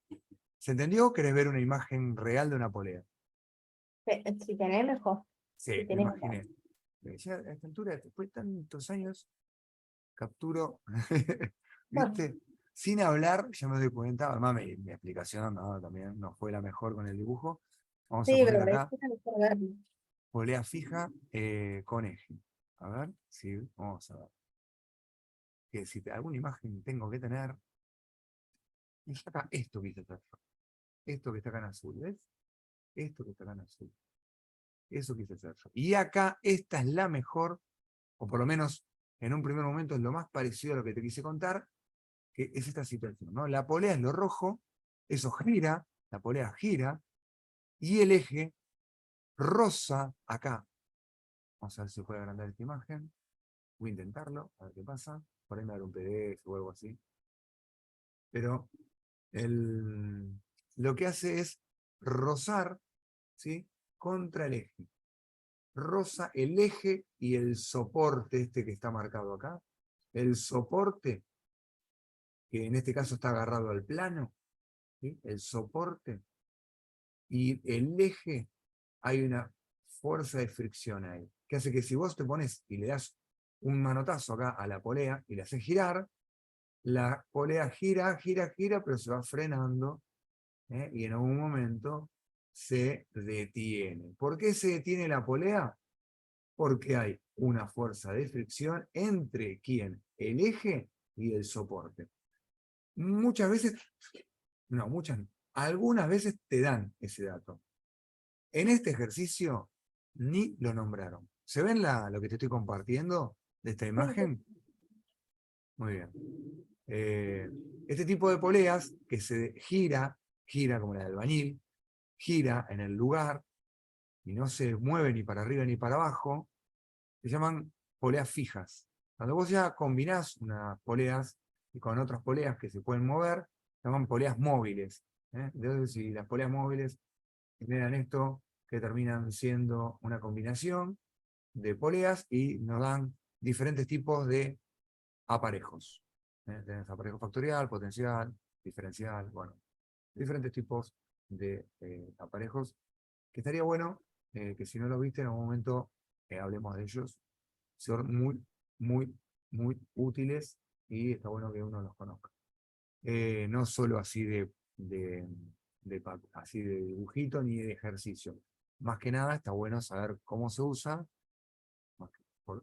¿Se entendió? ¿Querés ver una imagen real de una polea? Si tenés, mejor. Sí, Si me tenés, mejor. imaginé. Ya a esta altura, después de tantos años, capturo, Bueno, ¿viste? Sin hablar, ya me doy cuenta, además mi explicación también no fue la mejor con el dibujo. Vamos a sí, poner pero acá es mejor verlo. polea fija con eje. A ver, sí, vamos a ver. Que si alguna imagen tengo que tener, es acá esto que está acá. Esto que está acá en azul, ¿ves? Esto que está acá en azul. Eso quise hacer yo. Y acá esta es la mejor, o por lo menos en un primer momento es lo más parecido a lo que te quise contar, que es esta situación, ¿no? La polea es lo rojo, eso gira, la polea gira, y el eje rosa acá. Vamos a ver si se puede agrandar esta imagen. Voy a intentarlo, a ver qué pasa. Por ahí me dará un PDF o algo así. Pero lo que hace es rozar, ¿sí?, contra el eje. Roza el eje y el soporte este que está marcado acá. El soporte, que en este caso está agarrado al plano, ¿sí?, el soporte, y el eje, hay una fuerza de fricción ahí, que hace que si vos te pones y le das un manotazo acá a la polea y la haces girar, la polea gira, gira, gira, pero se va frenando, y en algún momento se detiene. ¿Por qué se detiene la polea? Porque hay una fuerza de fricción entre ¿quién? El eje y el soporte. Muchas veces, no, muchas no, algunas veces te dan ese dato. En este ejercicio ni lo nombraron. ¿Se ven lo que te estoy compartiendo de esta imagen? Muy bien. Este tipo de poleas que se gira como la del albañil, gira en el lugar y no se mueve ni para arriba ni para abajo, se llaman poleas fijas. Cuando vos ya combinás unas poleas y con otras poleas que se pueden mover, se llaman poleas móviles. Entonces, si las poleas móviles generan esto, que terminan siendo una combinación de poleas y nos dan diferentes tipos de aparejos. Tenés aparejo factorial, potencial, diferencial, bueno, diferentes tipos de aparejos, que estaría bueno que si no los viste en algún momento hablemos de ellos. Son muy, muy, muy útiles y está bueno que uno los conozca. No solo así así de dibujito ni de ejercicio. Más que nada está bueno saber cómo se usa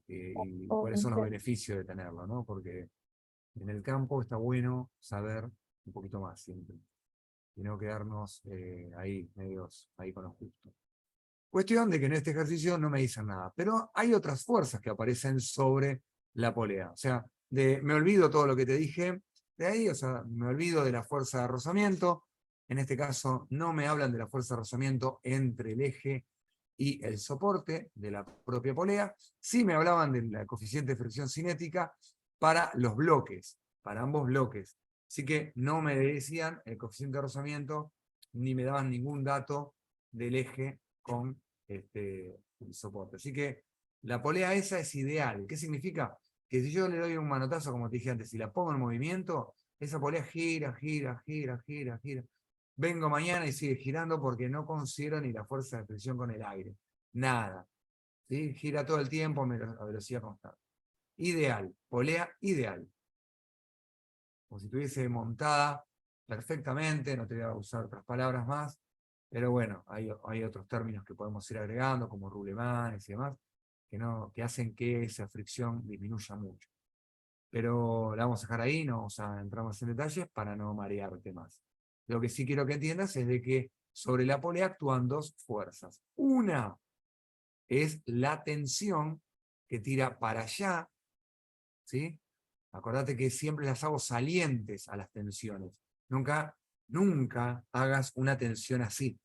y cuáles son los beneficios de tenerlo, ¿no? Porque en el campo está bueno saber un poquito más siempre, y no quedarnos ahí, medios ahí con los justos. Cuestión de que en este ejercicio no me dicen nada, pero hay otras fuerzas que aparecen sobre la polea. O sea, me olvido todo lo que te dije de ahí, o sea, me olvido de la fuerza de rozamiento. En este caso no me hablan de la fuerza de rozamiento entre el eje y el soporte de la propia polea. Sí me hablaban de la coeficiente de fricción cinética para los bloques, para ambos bloques. Así que no me decían el coeficiente de rozamiento, ni me daban ningún dato del eje con el soporte. Así que la polea esa es ideal. ¿Qué significa? Que si yo le doy un manotazo, como te dije antes, y la pongo en movimiento, esa polea gira, gira, gira, gira, gira. Vengo mañana y sigue girando porque no considero ni la fuerza de fricción con el aire. Nada. ¿Sí? Gira todo el tiempo a velocidad constante. Ideal. Polea ideal. Como si estuviese montada perfectamente, no te voy a usar otras palabras más, pero bueno, hay otros términos que podemos ir agregando, como rulemanes y demás, que hacen que esa fricción disminuya mucho. Pero la vamos a dejar ahí, no vamos a entrar más en detalles para no marearte más. Lo que sí quiero que entiendas es de que sobre la polea actúan dos fuerzas. Una es la tensión que tira para allá, ¿sí? Acordate que siempre las hago salientes a las tensiones. Nunca, nunca hagas una tensión así.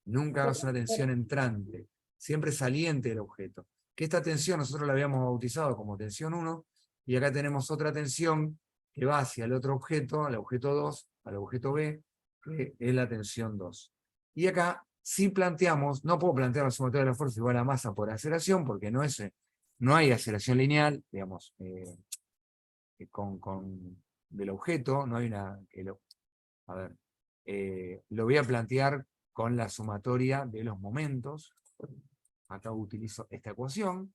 Nunca hagas una tensión entrante. Siempre saliente del objeto. Que esta tensión nosotros la habíamos bautizado como tensión 1, y acá tenemos otra tensión que va hacia el otro objeto, al objeto 2, al objeto B, que es la tensión 2. Y acá sí planteamos, no puedo plantear la sumatoria de la fuerza igual a masa por aceleración, porque no hay aceleración lineal, digamos, del objeto, no hay una... a ver, lo voy a plantear con la sumatoria de los momentos. Acá utilizo esta ecuación,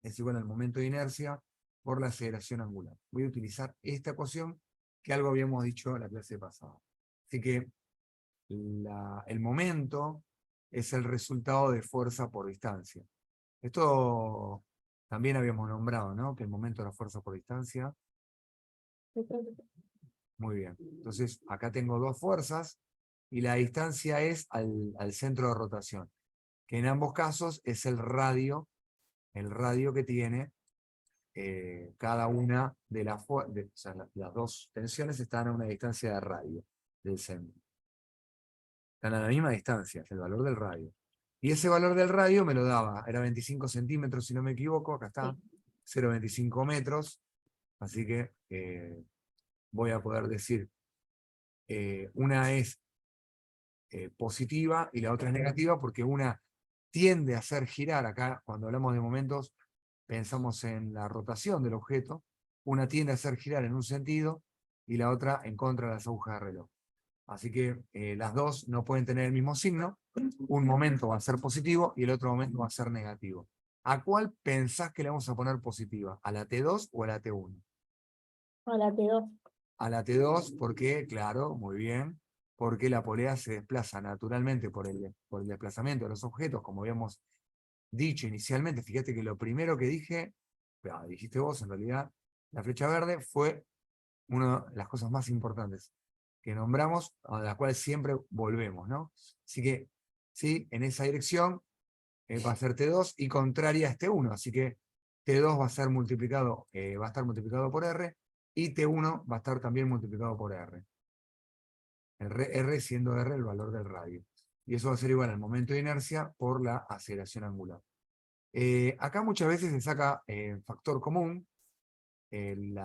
es igual al momento de inercia por la aceleración angular. Voy a utilizar esta ecuación que algo habíamos dicho en la clase pasada. Así que el momento es el resultado de fuerza por distancia. Esto también habíamos nombrado, ¿no? Que el momento de la fuerza por distancia. Muy bien. Entonces, acá tengo dos fuerzas y la distancia es al centro de rotación, que en ambos casos es el radio que tiene cada una de las, o sea, las dos tensiones están a una distancia de radio del centro. Están a la misma distancia, es el valor del radio. Y ese valor del radio me lo daba, era 25 centímetros si no me equivoco, acá está, 0,25 metros, así que voy a poder decir, una es positiva y la otra es negativa, porque una tiende a hacer girar, acá cuando hablamos de momentos pensamos en la rotación del objeto, una tiende a hacer girar en un sentido y la otra en contra de las agujas de reloj. Así que las dos no pueden tener el mismo signo, un momento va a ser positivo y el otro momento va a ser negativo. ¿A cuál pensás que le vamos a poner positiva? ¿A la T2 o a la T1? A la T2. A la T2 porque, claro, muy bien, porque la polea se desplaza naturalmente por el desplazamiento de los objetos, como habíamos dicho inicialmente. Fíjate que lo primero que dije, dijiste vos en realidad, la flecha verde fue una de las cosas más importantes que nombramos, a la cual siempre volvemos, ¿no? Así que, sí, en esa dirección va a ser T2 y contraria a este 1, así que T2 va a ser multiplicado, va a estar multiplicado por R, y T1 va a estar también multiplicado por R. R siendo R el valor del radio. Y eso va a ser igual al momento de inercia por la aceleración angular. Acá muchas veces se saca factor común, el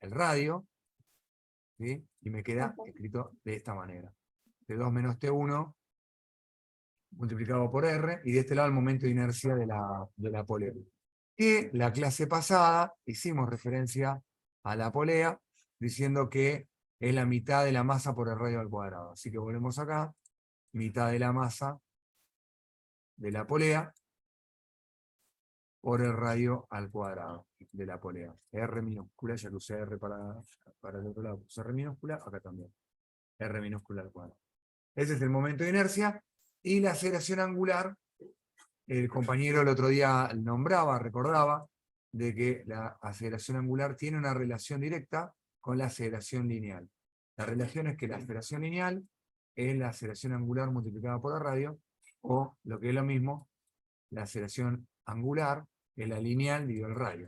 radio, ¿sí? Y me queda escrito de esta manera. T2 menos T1 multiplicado por R, y de este lado el momento de inercia de la polea. Que la clase pasada hicimos referencia a la polea, diciendo que es la mitad de la masa por el radio al cuadrado. Así que volvemos acá, mitad de la masa de la polea por el radio al cuadrado de la polea. R minúscula, ya que usé R para el otro lado, puse R minúscula, acá también. R minúscula al cuadrado. Ese es el momento de inercia, y la aceleración angular, el compañero el otro día nombraba, recordaba, de que la aceleración angular tiene una relación directa con la aceleración lineal. La relación es que la aceleración lineal es la aceleración angular multiplicada por el radio, o lo que es lo mismo, la aceleración angular es la lineal dividido el radio.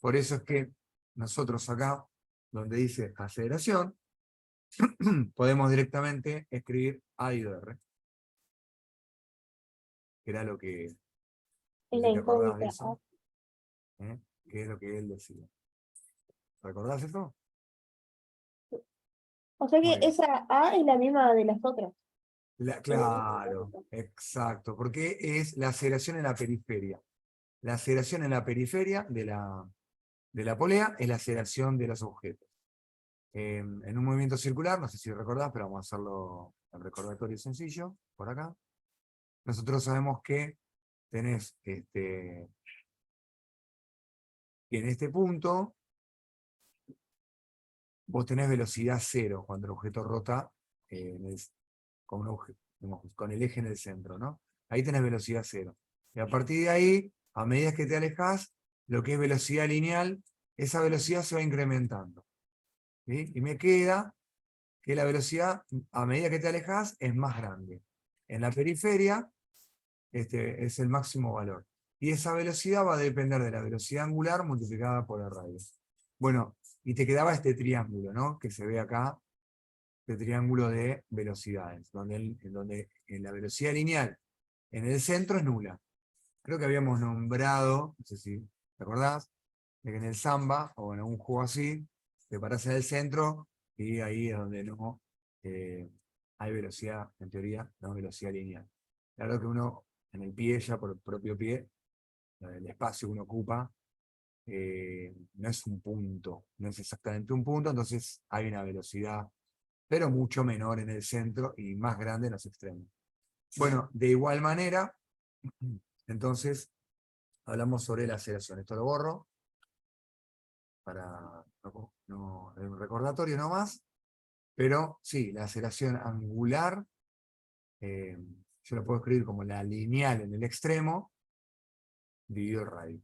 Por eso es que nosotros acá, donde dice aceleración, podemos directamente escribir A dividido R. Que era lo que, En no la sé si te acordás de incógnita. eso, que es lo que él decía. ¿Recordás eso? O sea Muy que bien. esa A es la misma de las otras. Claro, exacto, porque es la aceleración en la periferia. La aceleración en la periferia de la polea es la aceleración de los objetos. En un movimiento circular, no sé si recordás, pero vamos a hacerlo en recordatorio sencillo, por acá. Nosotros sabemos que tenés que en este punto vos tenés velocidad cero cuando el objeto rota con el eje en el centro, ¿no? Ahí tenés velocidad cero. Y a partir de ahí, a medida que te alejas, lo que es velocidad lineal, esa velocidad se va incrementando. ¿Sí? Y me queda que la velocidad, a medida que te alejas, es más grande. En la periferia, es el máximo valor. Y esa velocidad va a depender de la velocidad angular multiplicada por el radio. Bueno, y te quedaba este triángulo, ¿no? Que se ve acá, este triángulo de velocidades, donde en la velocidad lineal en el centro es nula. Creo que habíamos nombrado, no sé si te acordás, de que en el samba, o en algún juego así, te parás en el centro, y ahí es donde no hay velocidad, en teoría, no velocidad lineal. Claro que uno, en el pie, ya por el propio pie, el espacio que uno ocupa, no es un punto, no es exactamente un punto, entonces hay una velocidad, pero mucho menor en el centro y más grande en los extremos. Bueno, de igual manera, entonces, hablamos sobre la aceleración. Esto lo borro, para un recordatorio nomás, pero sí, la aceleración angular, yo lo puedo escribir como la lineal en el extremo, dividido el radio.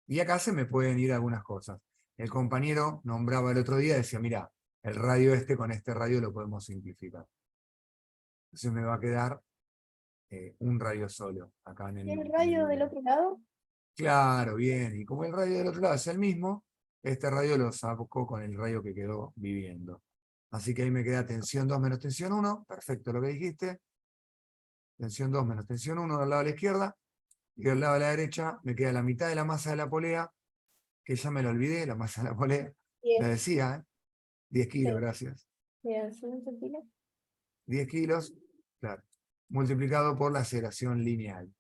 Y acá se me pueden ir algunas cosas. El compañero nombraba el otro día, decía, mira, el radio con este radio lo podemos simplificar. Entonces me va a quedar un radio solo, acá en ¿Y el radio del otro lado? Claro, bien. Y como el radio del otro lado es el mismo, este radio lo saco con el radio que quedó viviendo. Así que ahí me queda tensión 2 menos tensión 1. Perfecto lo que dijiste. Tensión 2 menos tensión 1 del lado de la izquierda. Y del lado de la derecha me queda la mitad de la masa de la polea, que ya me lo olvidé, la masa de la polea. La 10. decía, ¿eh? 10 kilos, Sí. gracias. Bien, 100 centímetros. 10 kilos, claro. Multiplicado por la aceleración lineal.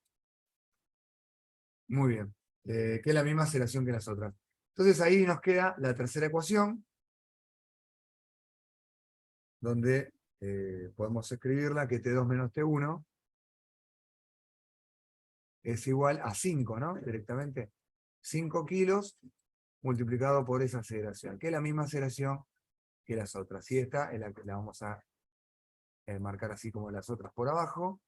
Muy bien. Que es la misma aceleración que las otras. Entonces ahí nos queda la tercera ecuación, donde podemos escribirla que T2 menos T1 es igual a 5, ¿no? Directamente. 5 kilos multiplicado por esa aceleración, que es la misma aceleración que las otras. Y esta es la que la vamos a marcar así como las otras por abajo,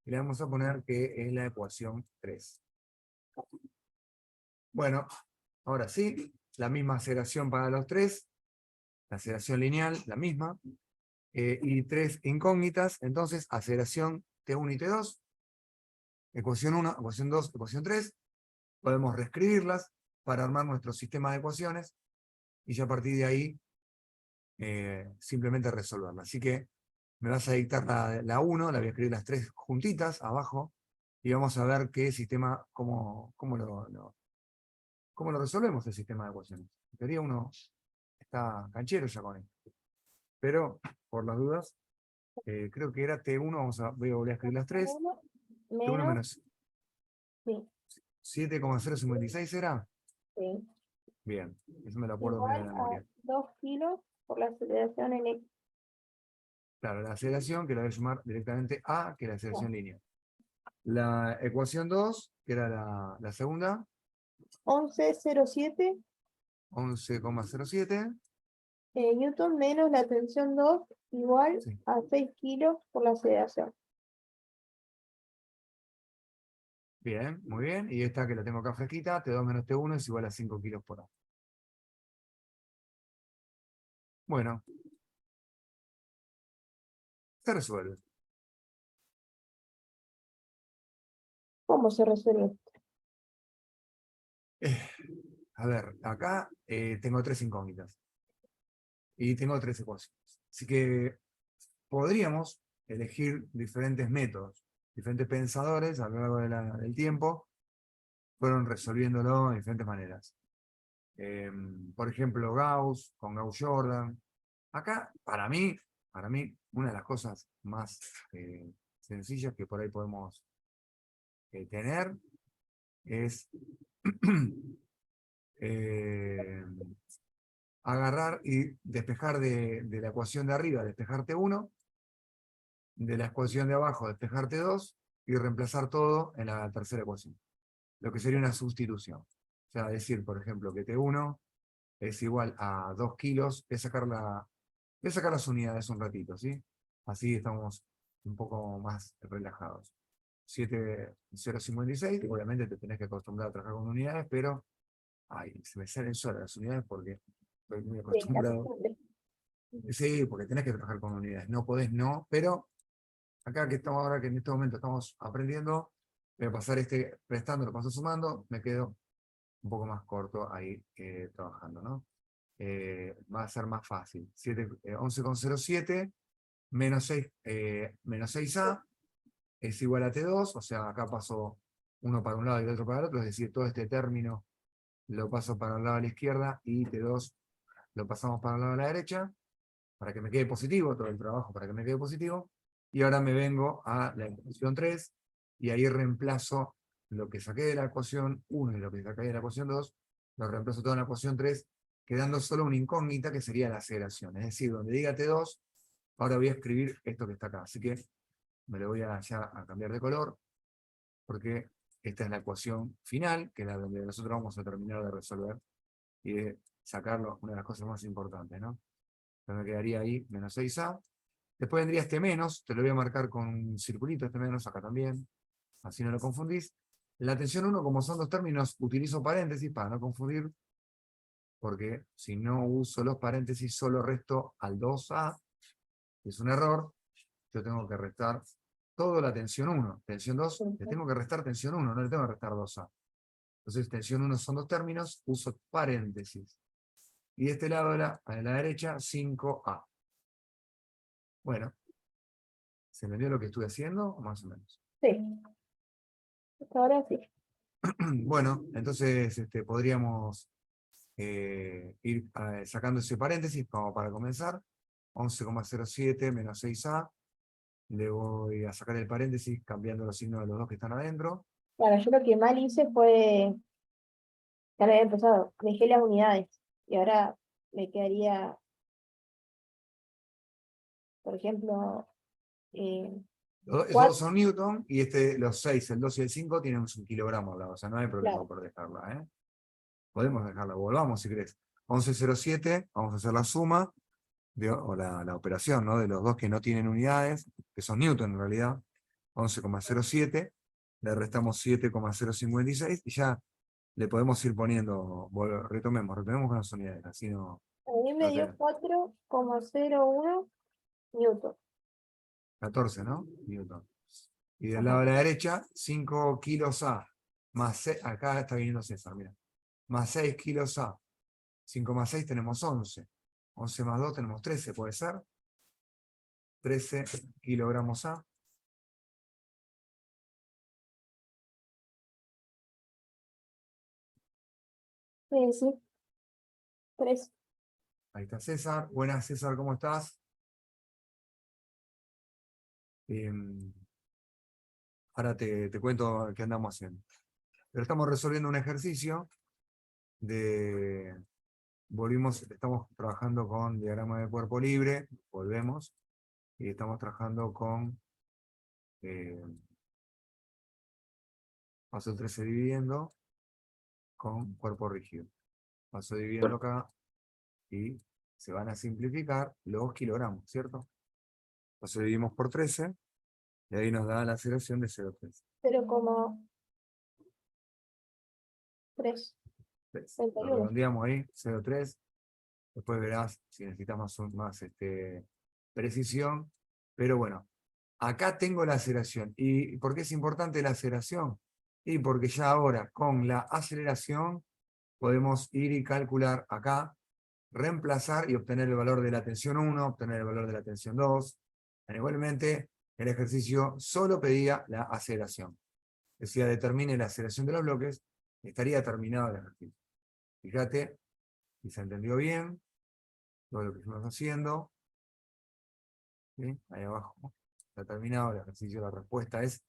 y le vamos a poner que es la ecuación 3. Bueno, ahora sí, la misma aceleración para los tres, la aceleración lineal, la misma, y tres incógnitas, entonces aceleración T1 y T2, ecuación 1, ecuación 2, ecuación 3, podemos reescribirlas para armar nuestro sistema de ecuaciones, y ya a partir de ahí simplemente resolverla. Así que me vas a dictar la 1, la voy a escribir las tres juntitas abajo, y vamos a ver qué sistema, cómo lo resolvemos el sistema de ecuaciones. En teoría uno está canchero ya con esto. Pero, por las dudas, creo que era T1, voy a volver a escribir las tres. 1 T1 menos, menos sí, 7,056 era. sí, Bien, eso me lo acuerdo medio igual de a memoria. 2 kilos por la aceleración eléctrica. Claro, la aceleración, que la voy a sumar directamente a, que es la aceleración lineal. La ecuación 2, que era la segunda, 11,07 11,07. newton menos la tensión 2 igual Sí. a 6 kilos por la aceleración. Bien, muy bien. Y esta que la tengo acá fresquita, T2 menos T1 es igual a 5 kilos por hora. Bueno, se resuelve. ¿Cómo se resuelve? Eh, a ver, acá tengo tres incógnitas. Y tengo tres ecuaciones. Así que podríamos elegir diferentes métodos. Diferentes pensadores a lo largo del tiempo fueron resolviéndolo de diferentes maneras. Por ejemplo, Gauss, con Gauss-Jordan. Acá, para mí, una de las cosas más sencillas que por ahí podemos tener es eh, agarrar y despejar de la ecuación de arriba, despejarte 1, de la ecuación de abajo, despejarte 2, y reemplazar todo en la tercera ecuación. Lo que sería una sustitución. O sea, decir, por ejemplo, que T1 es igual a 2 kilos, voy a sacar las unidades un ratito, ¿sí? Así estamos un poco más relajados. 7,056, obviamente te tenés que acostumbrar a trabajar con unidades, pero ay, se me salen solas las unidades porque estoy muy Sí, la acostumbrado. costumbre. Sí, porque tenés que trabajar con unidades, no podés no, pero acá que estamos ahora, que en este momento estamos aprendiendo, voy a pasar prestando, lo paso sumando, me quedo un poco más corto ahí trabajando, ¿no? Va a ser más fácil. 11,07 menos 6, menos 6A es igual a T2, o sea, acá paso uno para un lado y el otro para el otro, es decir, todo este término lo paso para el lado de la izquierda y T2 lo pasamos para el lado de la derecha, para que me quede positivo, todo el trabajo para que me quede positivo. Y ahora me vengo a la ecuación 3, y ahí reemplazo lo que saqué de la ecuación 1 y lo que saqué de la ecuación 2, lo reemplazo todo en la ecuación 3, quedando solo una incógnita que sería la aceleración. Es decir, donde diga T2, ahora voy a escribir esto que está acá. Así que me lo voy ya a cambiar de color, porque esta es la ecuación final, que es la donde nosotros vamos a terminar de resolver y de sacarlo, una de las cosas más importantes, ¿no? Entonces me quedaría ahí menos 6A. Después vendría este menos, te lo voy a marcar con un circulito, este menos acá también, así no lo confundís. La tensión 1, como son dos términos, utilizo paréntesis para no confundir, porque si no uso los paréntesis, solo resto al 2A, que es un error. Yo tengo que restar toda la tensión 1. Tensión 2, le tengo que restar tensión 1, no le tengo que restar 2A. Entonces, tensión 1 son dos términos, uso paréntesis. Y de este lado, a la derecha, 5A. Bueno, ¿se entendió lo que estuve haciendo? O más o menos. Sí. Hasta ahora sí. Bueno, entonces podríamos ir sacando ese paréntesis como para comenzar. 11,07 menos 6A. Le voy a sacar el paréntesis cambiando los signos de los dos que están adentro. Claro, yo lo que mal hice fue, ya lo había empezado, dejé las unidades. Y ahora me quedaría, por ejemplo, Esos dos 4, son Newton y los 6, el 2 y el 5 tienen un kilogramo al lado. O sea, no hay problema claro. por dejarla. Podemos dejarla, volvamos si querés. 11,07, vamos a hacer la suma, o la operación, ¿no? De los dos que no tienen unidades, que son Newton en realidad. 11,07, le restamos 7,056 y ya le podemos ir poniendo, retomemos con las unidades, así no. A mí me no dio te- 4,01 Newton. 14, ¿no? Newton. Y del lado Ajá. de la derecha, 5 kilos A, más acá está viniendo César, mira, más 6 kilos A. 5 más 6 tenemos 11. 11 más 2 tenemos 13, ¿puede ser? 13 kilogramos A. Sí, sí, 3. Ahí está César. Buenas, César, ¿cómo estás? Ahora te cuento qué andamos haciendo. Pero estamos resolviendo un ejercicio de... estamos trabajando con diagrama de cuerpo libre, volvemos, y estamos trabajando con paso 13 dividiendo con cuerpo rígido. Paso dividiendo acá y se van a simplificar los kilogramos, ¿cierto? Paso dividimos por 13 y ahí nos da la aceleración de 0,3. 0,3. Lo 31. redondeamos ahí, 0,3. Después verás si necesitas más precisión. Pero bueno, acá tengo la aceleración. ¿Y por qué es importante la aceleración? Y porque ya ahora con la aceleración podemos ir y calcular acá, reemplazar y obtener el valor de la tensión 1, obtener el valor de la tensión 2. Igualmente, el ejercicio solo pedía la aceleración. Decía, determine la aceleración de los bloques, estaría terminado el ejercicio. Fíjate, si se entendió bien, todo lo que estamos haciendo. ¿Sí? Ahí abajo está terminado el ejercicio, la respuesta es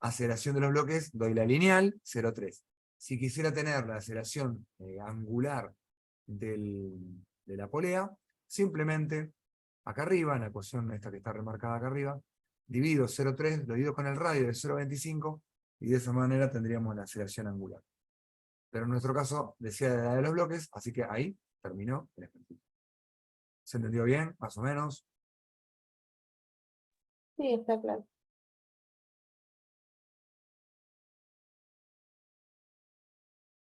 aceleración de los bloques, doy la lineal, 0,3. Si quisiera tener la aceleración angular de la polea, simplemente acá arriba, en la ecuación esta que está remarcada acá arriba, divido 0,3, lo divido con el radio de 0,25 y de esa manera tendríamos la aceleración angular. Pero en nuestro caso decía de la de los bloques, así que ahí terminó el ejercicio. ¿Se entendió bien? Más o menos. Sí, está claro.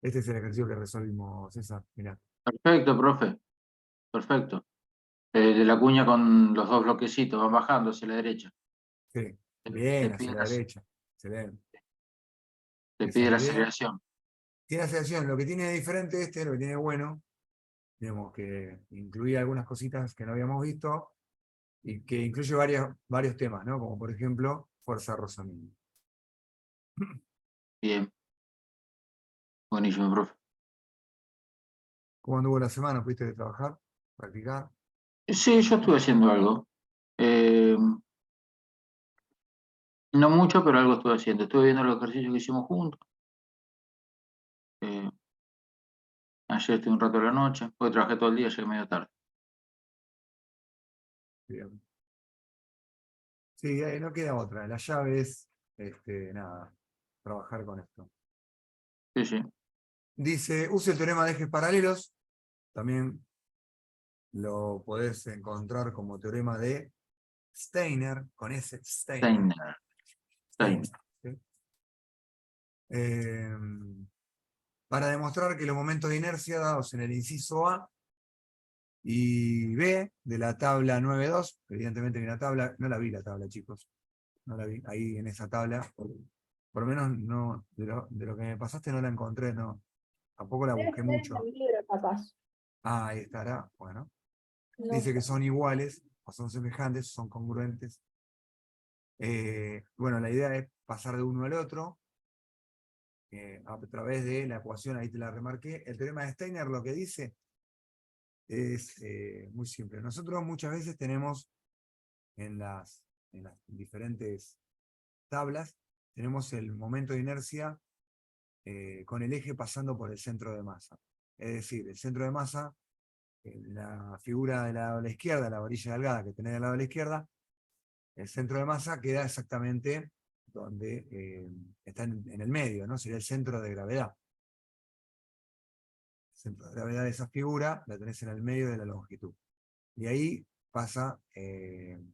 Este es el ejercicio que resolvimos, César. Mirá. Perfecto, profe. Perfecto. De la cuña con los dos bloquecitos van bajando hacia la derecha. Sí. Te Bien, hacia pide la derecha. Excelente. Esa es la la idea. aceleración. Tiene aceleración. Lo que tiene de diferente lo que tiene bueno, digamos que incluye algunas cositas que no habíamos visto y que incluye varios temas, ¿no? Como por ejemplo, fuerza de rozamiento. Bien. Buenísimo, profe. ¿Cómo anduvo la semana? ¿Fuiste de trabajar? ¿Practicar? Sí, yo estuve haciendo algo. Eh, no mucho, pero algo estuve haciendo. Estuve viendo los ejercicios que hicimos juntos. Eh, ayer estuve un rato a la noche. Hoy trabajé todo el día, llegué medio tarde. Bien. Sí, no queda otra. La llave es, nada, trabajar con esto. Sí, sí. Dice, use el teorema de ejes paralelos. También lo podés encontrar como teorema de Steiner, con ese Steiner. Steiner. ¿Sí? Para demostrar que los momentos de inercia dados en el inciso A y B de la tabla 9.2, evidentemente hay una tabla, no la vi la tabla, chicos, no la vi, ahí en esa tabla Por lo menos no, de lo que me pasaste no la encontré, no. Tampoco la Debe busqué estar en mucho. el libro, capaz. Ah, ahí estará. Bueno, No dice sé. que son iguales, o son semejantes, son congruentes. Bueno, la idea es pasar de uno al otro a través de la ecuación, ahí te la remarqué. El teorema de Steiner lo que dice es muy simple. Nosotros muchas veces tenemos en las diferentes tablas, tenemos el momento de inercia con el eje pasando por el centro de masa. Es decir, el centro de masa, la figura del lado de la izquierda, la varilla delgada que tenés del lado de la izquierda, el centro de masa queda exactamente donde está en el medio, ¿no? Sería el centro de gravedad. El centro de gravedad de esa figura la tenés en el medio de la longitud. Y ahí pasa el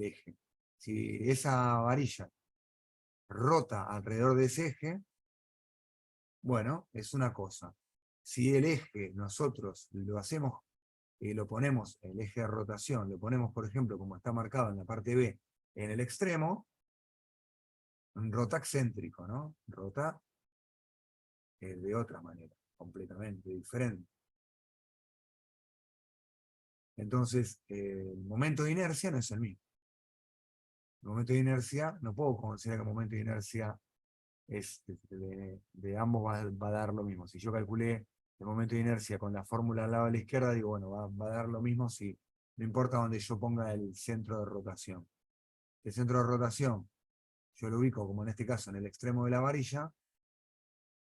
eje. Si esa varilla rota alrededor de ese eje, bueno, es una cosa. Si el eje nosotros lo hacemos y lo ponemos, el eje de rotación, lo ponemos, por ejemplo, como está marcado en la parte B, en el extremo, rota excéntrico, ¿no? Rota de otra manera, completamente diferente. Entonces, el momento de inercia no es el mismo. El momento de inercia, no puedo considerar que el momento de inercia es de ambos va a dar lo mismo. Si yo calculé el momento de inercia con la fórmula al lado de la izquierda, digo, bueno, va a dar lo mismo si no importa donde yo ponga el centro de rotación. El centro de rotación, yo lo ubico como en este caso en el extremo de la varilla,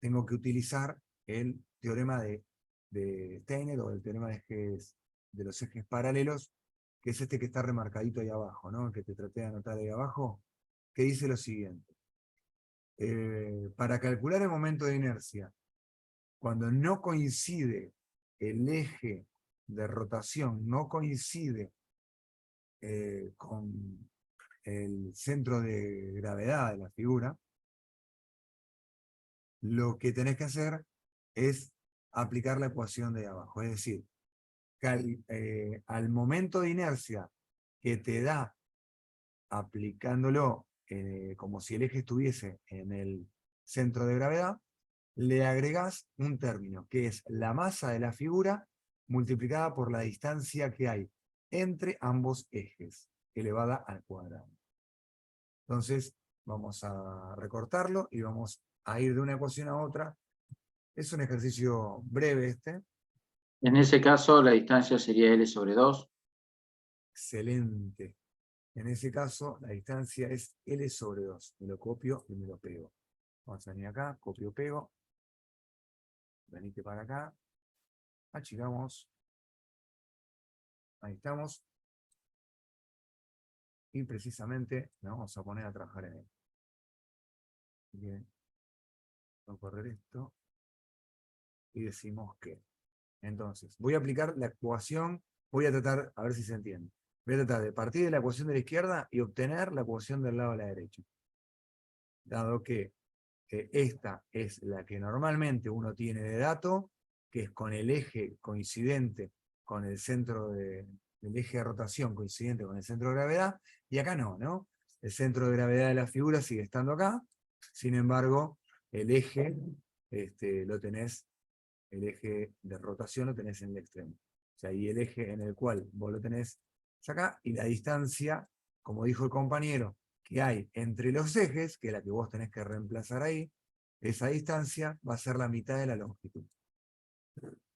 tengo que utilizar el teorema de Steiner o el teorema de los ejes paralelos, que es este que está remarcadito ahí abajo, ¿no? El que te traté de anotar ahí abajo, que dice lo siguiente. Para calcular el momento de inercia, cuando no coincide el eje de rotación, no coincide con el centro de gravedad de la figura, lo que tenés que hacer es aplicar la ecuación de abajo. Es decir, al momento de inercia que te da aplicándolo como si el eje estuviese en el centro de gravedad, le agregás un término, que es la masa de la figura multiplicada por la distancia que hay entre ambos ejes, elevada al cuadrado. Entonces, vamos a recortarlo y vamos a ir de una ecuación a otra. Es un ejercicio breve este. En ese caso, la distancia sería L sobre 2. Excelente. En ese caso, la distancia es L sobre 2. Me lo copio y me lo pego. Vamos a venir acá, copio, pego. Venite para acá. Achicamos. Ahí estamos. Y precisamente nos vamos a poner a trabajar en él. Bien. Vamos a correr esto. Y decimos que. Entonces, voy a aplicar la ecuación. Voy a tratar, a ver si se entiende. Voy a tratar de partir de la ecuación de la izquierda y obtener la ecuación del lado de la derecha. Dado que esta es la que normalmente uno tiene de dato, que es con el eje coincidente con el centro del eje de rotación coincidente con el centro de gravedad, y acá no, ¿no? El centro de gravedad de la figura sigue estando acá, sin embargo, el eje lo tenés, el eje de rotación lo tenés en el extremo. O sea, y el eje en el cual vos lo tenés es acá, y la distancia, como dijo el compañero, que hay entre los ejes, que es la que vos tenés que reemplazar ahí, esa distancia va a ser la mitad de la longitud.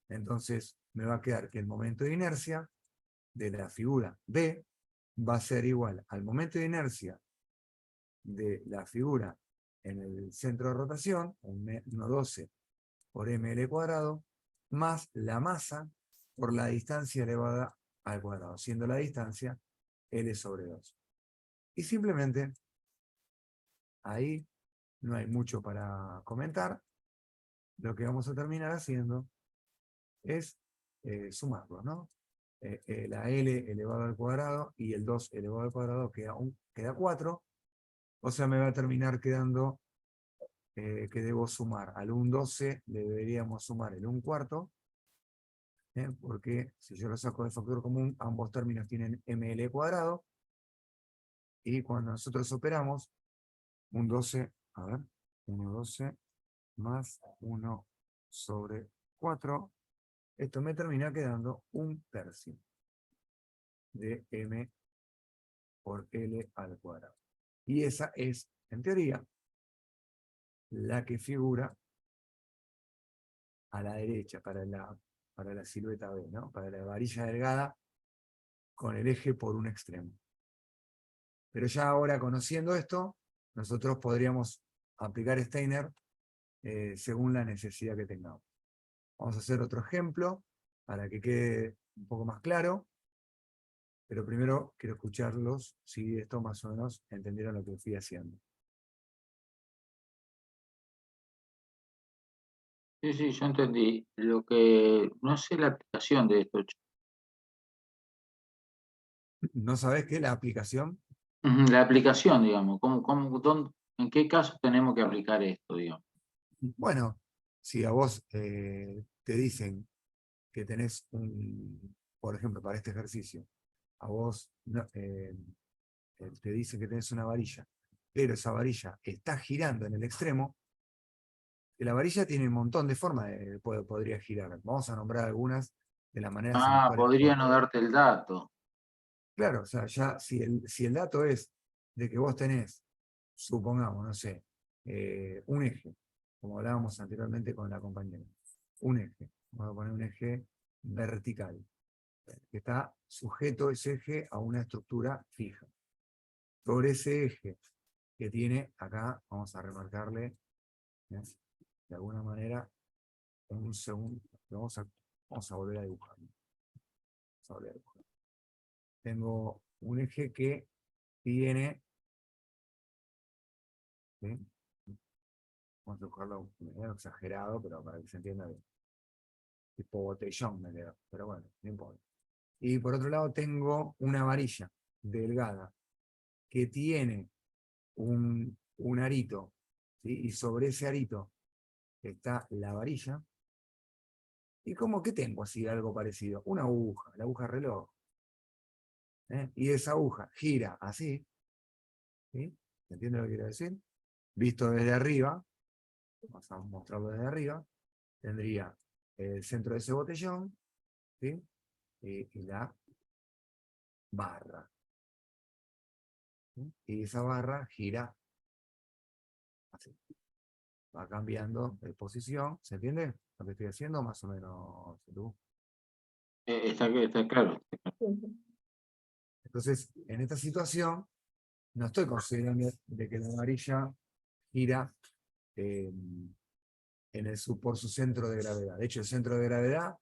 Entonces me va a quedar que el momento de inercia de la figura B va a ser igual al momento de inercia de la figura en el centro de rotación, 1,12 por ml cuadrado, más la masa por la distancia elevada al cuadrado, siendo la distancia L sobre 2. Y simplemente ahí no hay mucho para comentar. Lo que vamos a terminar haciendo es sumarlo, ¿no? La L elevado al cuadrado y el 2 elevado al cuadrado queda 4. O sea, me va a terminar quedando que debo sumar al 1,12, le deberíamos sumar el 1/4, porque si yo lo saco de factor común, ambos términos tienen ml cuadrado, y cuando nosotros operamos, un 12, a ver, 1,12 más 1 sobre 4. Esto me termina quedando 1/3 de m por L al cuadrado. Y esa es, en teoría, la que figura a la derecha para la silueta B, ¿no? Para la varilla delgada con el eje por un extremo. Pero ya ahora, conociendo esto, nosotros podríamos aplicar Steiner según la necesidad que tengamos. Vamos a hacer otro ejemplo para que quede un poco más claro, pero primero quiero escucharlos si esto más o menos entendieron lo que fui haciendo. Sí, sí, yo entendí. Lo que no sé la aplicación de esto. ¿No sabés qué? La aplicación. Ujú, la aplicación, digamos, ¿en qué caso tenemos que aplicar esto, digamos? Bueno, si a vos te dicen que tenés por ejemplo, para este ejercicio, a vos te dicen que tenés una varilla, pero esa varilla está girando en el extremo, que la varilla tiene un montón de formas podría girar. Vamos a nombrar algunas de las maneras en las Ah, cuales. podría no darte el dato. Claro, o sea, ya si el dato es de que vos tenés, supongamos, no sé, un eje, como hablábamos anteriormente con la compañera, un eje, vamos a poner un eje vertical, que está sujeto ese eje a una estructura fija. Sobre ese eje que tiene acá, vamos a remarcarle, ¿eh? De alguna manera, en un segundo, vamos a volver a dibujar. Vamos a volver a dibujar. Tengo un eje que tiene, ¿sí? Vamos a dibujarlo medio exagerado, pero para que se entienda bien. Tipo botellón me quedó, pero bueno, no importa. Y por otro lado tengo una varilla delgada que tiene un arito, ¿sí? Y sobre ese arito está la varilla. ¿Y cómo que tengo así algo parecido? Una aguja, la aguja reloj. Y esa aguja gira así, ¿sí? ¿Se entiende lo que quiero decir? Visto desde arriba, vamos a mostrarlo desde arriba, tendría el centro de ese botellón, ¿sí? Y la barra. ¿Sí? Y esa barra gira así. Va cambiando de posición. ¿Se entiende lo que estoy haciendo? Más o menos. Está claro. Ujú. Entonces, en esta situación, no estoy considerando de que la varilla gira por su centro de gravedad. De hecho, el centro de gravedad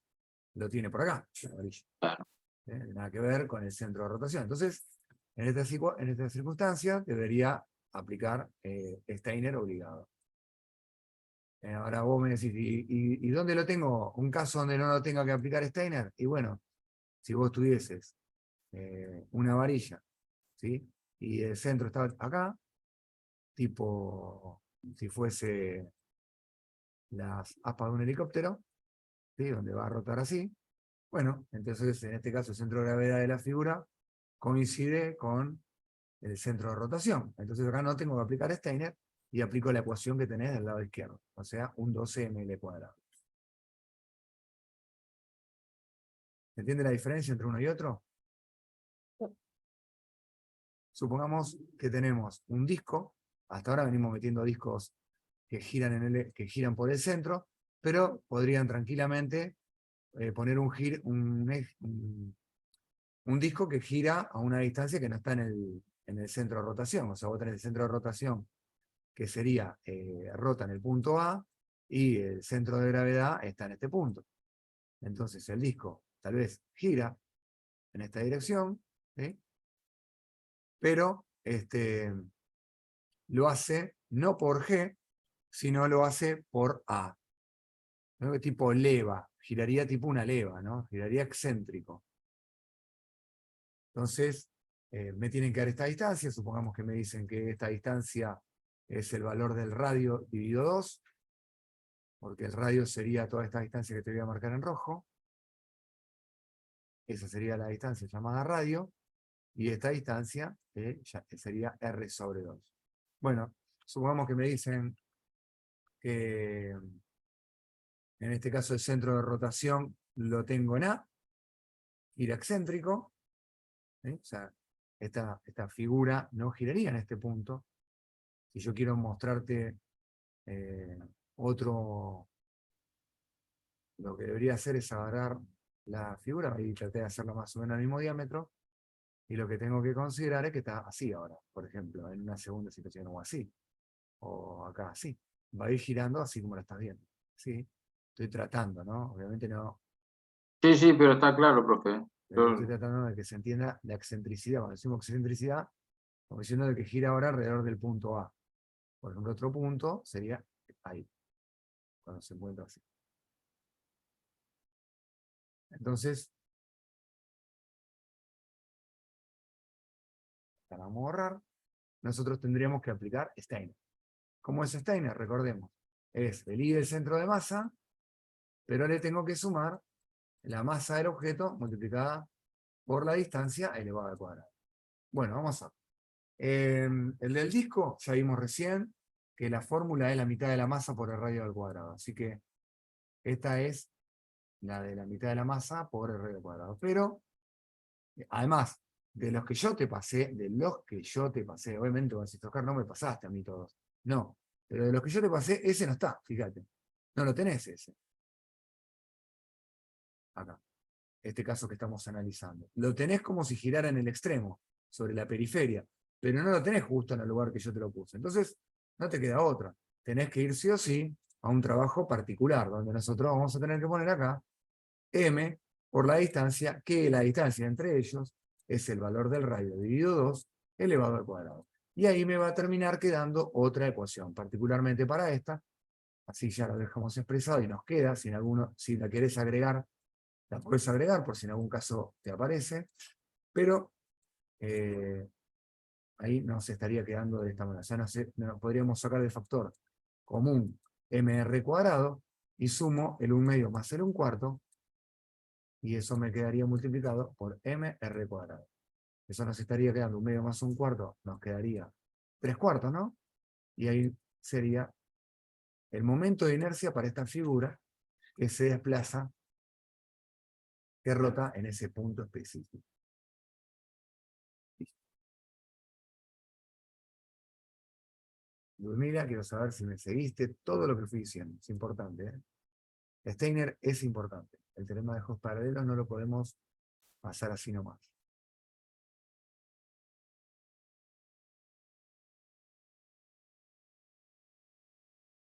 lo tiene por acá, la varilla. Claro. Nada que ver con el centro de rotación. Entonces, en esta circunstancia, debería aplicar Steiner obligado. Ahora vos me decís, ¿y dónde lo tengo? ¿Un caso donde no lo tenga que aplicar Steiner? Y bueno, si vos tuvieses una varilla, ¿sí? Y el centro está acá, tipo, si fuese las aspas de un helicóptero, ¿sí? Donde va a rotar así. Bueno, entonces en este caso el centro de gravedad de la figura coincide con el centro de rotación. Entonces acá no tengo que aplicar Steiner y aplico la ecuación que tenés del lado izquierdo, o sea, un 12ml cuadrado. ¿Se entiende la diferencia entre uno y otro? Supongamos que tenemos un disco, hasta ahora venimos metiendo discos que giran por el centro, pero podrían tranquilamente poner un disco que gira a una distancia que no está en el centro de rotación. O sea, vos tenés el centro de rotación que sería, rota en el punto A, y el centro de gravedad está en este punto. Entonces el disco tal vez gira en esta dirección, ¿sí? Pero lo hace no por G, sino lo hace por A. ¿No? Tipo leva, giraría tipo una leva, ¿no? Giraría excéntrico. Entonces, me tienen que dar esta distancia, supongamos que me dicen que esta distancia es el valor del radio dividido 2, porque el radio sería toda esta distancia que te voy a marcar en rojo. Esa sería la distancia llamada radio, y esta distancia sería R sobre 2. Bueno, supongamos que me dicen que en este caso el centro de rotación lo tengo en A, gira excéntrico, ¿sí? O sea, esta figura no giraría en este punto. Si yo quiero mostrarte otro, lo que debería hacer es agarrar la figura y traté de hacerla más o menos al mismo diámetro, y lo que tengo que considerar es que está así ahora, por ejemplo, en una segunda situación o así, o acá así. Va a ir girando así como lo estás viendo. ¿Sí? Estoy tratando, ¿no? Obviamente no. Sí, sí, pero está claro, profe. Estoy tratando de que se entienda la excentricidad. Cuando decimos excentricidad, estamos diciendo de que gira ahora alrededor del punto A. Por ejemplo, otro punto sería ahí, cuando se encuentra así. Entonces, para vamos a borrar, nosotros tendríamos que aplicar Steiner. ¿Cómo es Steiner? Recordemos. Es el I del centro de masa, pero le tengo que sumar la masa del objeto multiplicada por la distancia elevada al cuadrado. Bueno, vamos a ver. El del disco, ya vimos recién que la fórmula es la mitad de la masa por el radio al cuadrado. Así que esta es la de la mitad de la masa por el radio al cuadrado. Pero, además, de los que yo te pasé, obviamente vas a decir, Oscar, no me pasaste a mí todos. No, pero de los que yo te pasé, ese no está, fíjate. No lo tenés ese. Acá. Este caso que estamos analizando. Lo tenés como si girara en el extremo, sobre la periferia, pero no lo tenés justo en el lugar que yo te lo puse. Entonces, no te queda otra. Tenés que ir sí o sí a un trabajo particular, donde nosotros vamos a tener que poner acá m por la distancia, que la distancia entre ellos es el valor del radio dividido 2 elevado al cuadrado. Y ahí me va a terminar quedando otra ecuación, particularmente para esta. Así ya lo dejamos expresado y nos queda, si la querés agregar, la puedes agregar por si en algún caso te aparece, pero ahí nos estaría quedando de esta manera. Ya podríamos sacar el factor común mr cuadrado y sumo el 1/2 más el 1/4, y eso me quedaría multiplicado por mr cuadrado. Eso nos estaría quedando 1/2 más 1/4, nos quedaría 3/4, ¿no? Y ahí sería el momento de inercia para esta figura que se desplaza, que rota en ese punto específico. Ludmila, quiero saber si me seguiste todo lo que fui diciendo. Es importante, ¿eh? Steiner es importante. El teorema de ojos paralelos no lo podemos pasar así nomás.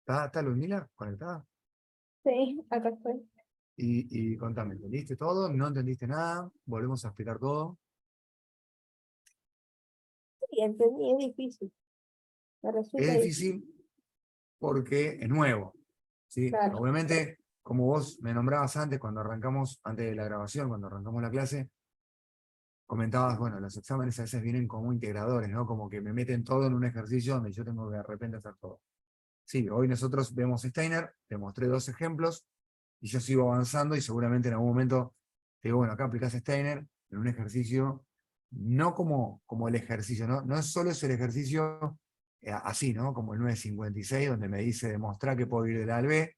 ¿Está Ludmila conectada? Sí, acá estoy. Y contame, ¿entendiste todo? ¿No entendiste nada? ¿Volvemos a explicar todo? Sí, entendí, es difícil. Me Es resulta difícil. difícil porque es nuevo, ¿sí? Claro. Obviamente, como vos me nombrabas antes, antes de la grabación, cuando arrancamos la clase, comentabas, bueno, los exámenes a veces vienen como integradores, ¿no? Como que me meten todo en un ejercicio donde yo tengo que de repente hacer todo. Sí, hoy nosotros vemos Steiner, te mostré 2 ejemplos, y yo sigo avanzando y seguramente en algún momento te digo, bueno, acá aplicás Steiner en un ejercicio, no como el ejercicio, no solo es el ejercicio así, ¿no? Como el 956, donde me dice demostrar que puedo ir del A al B,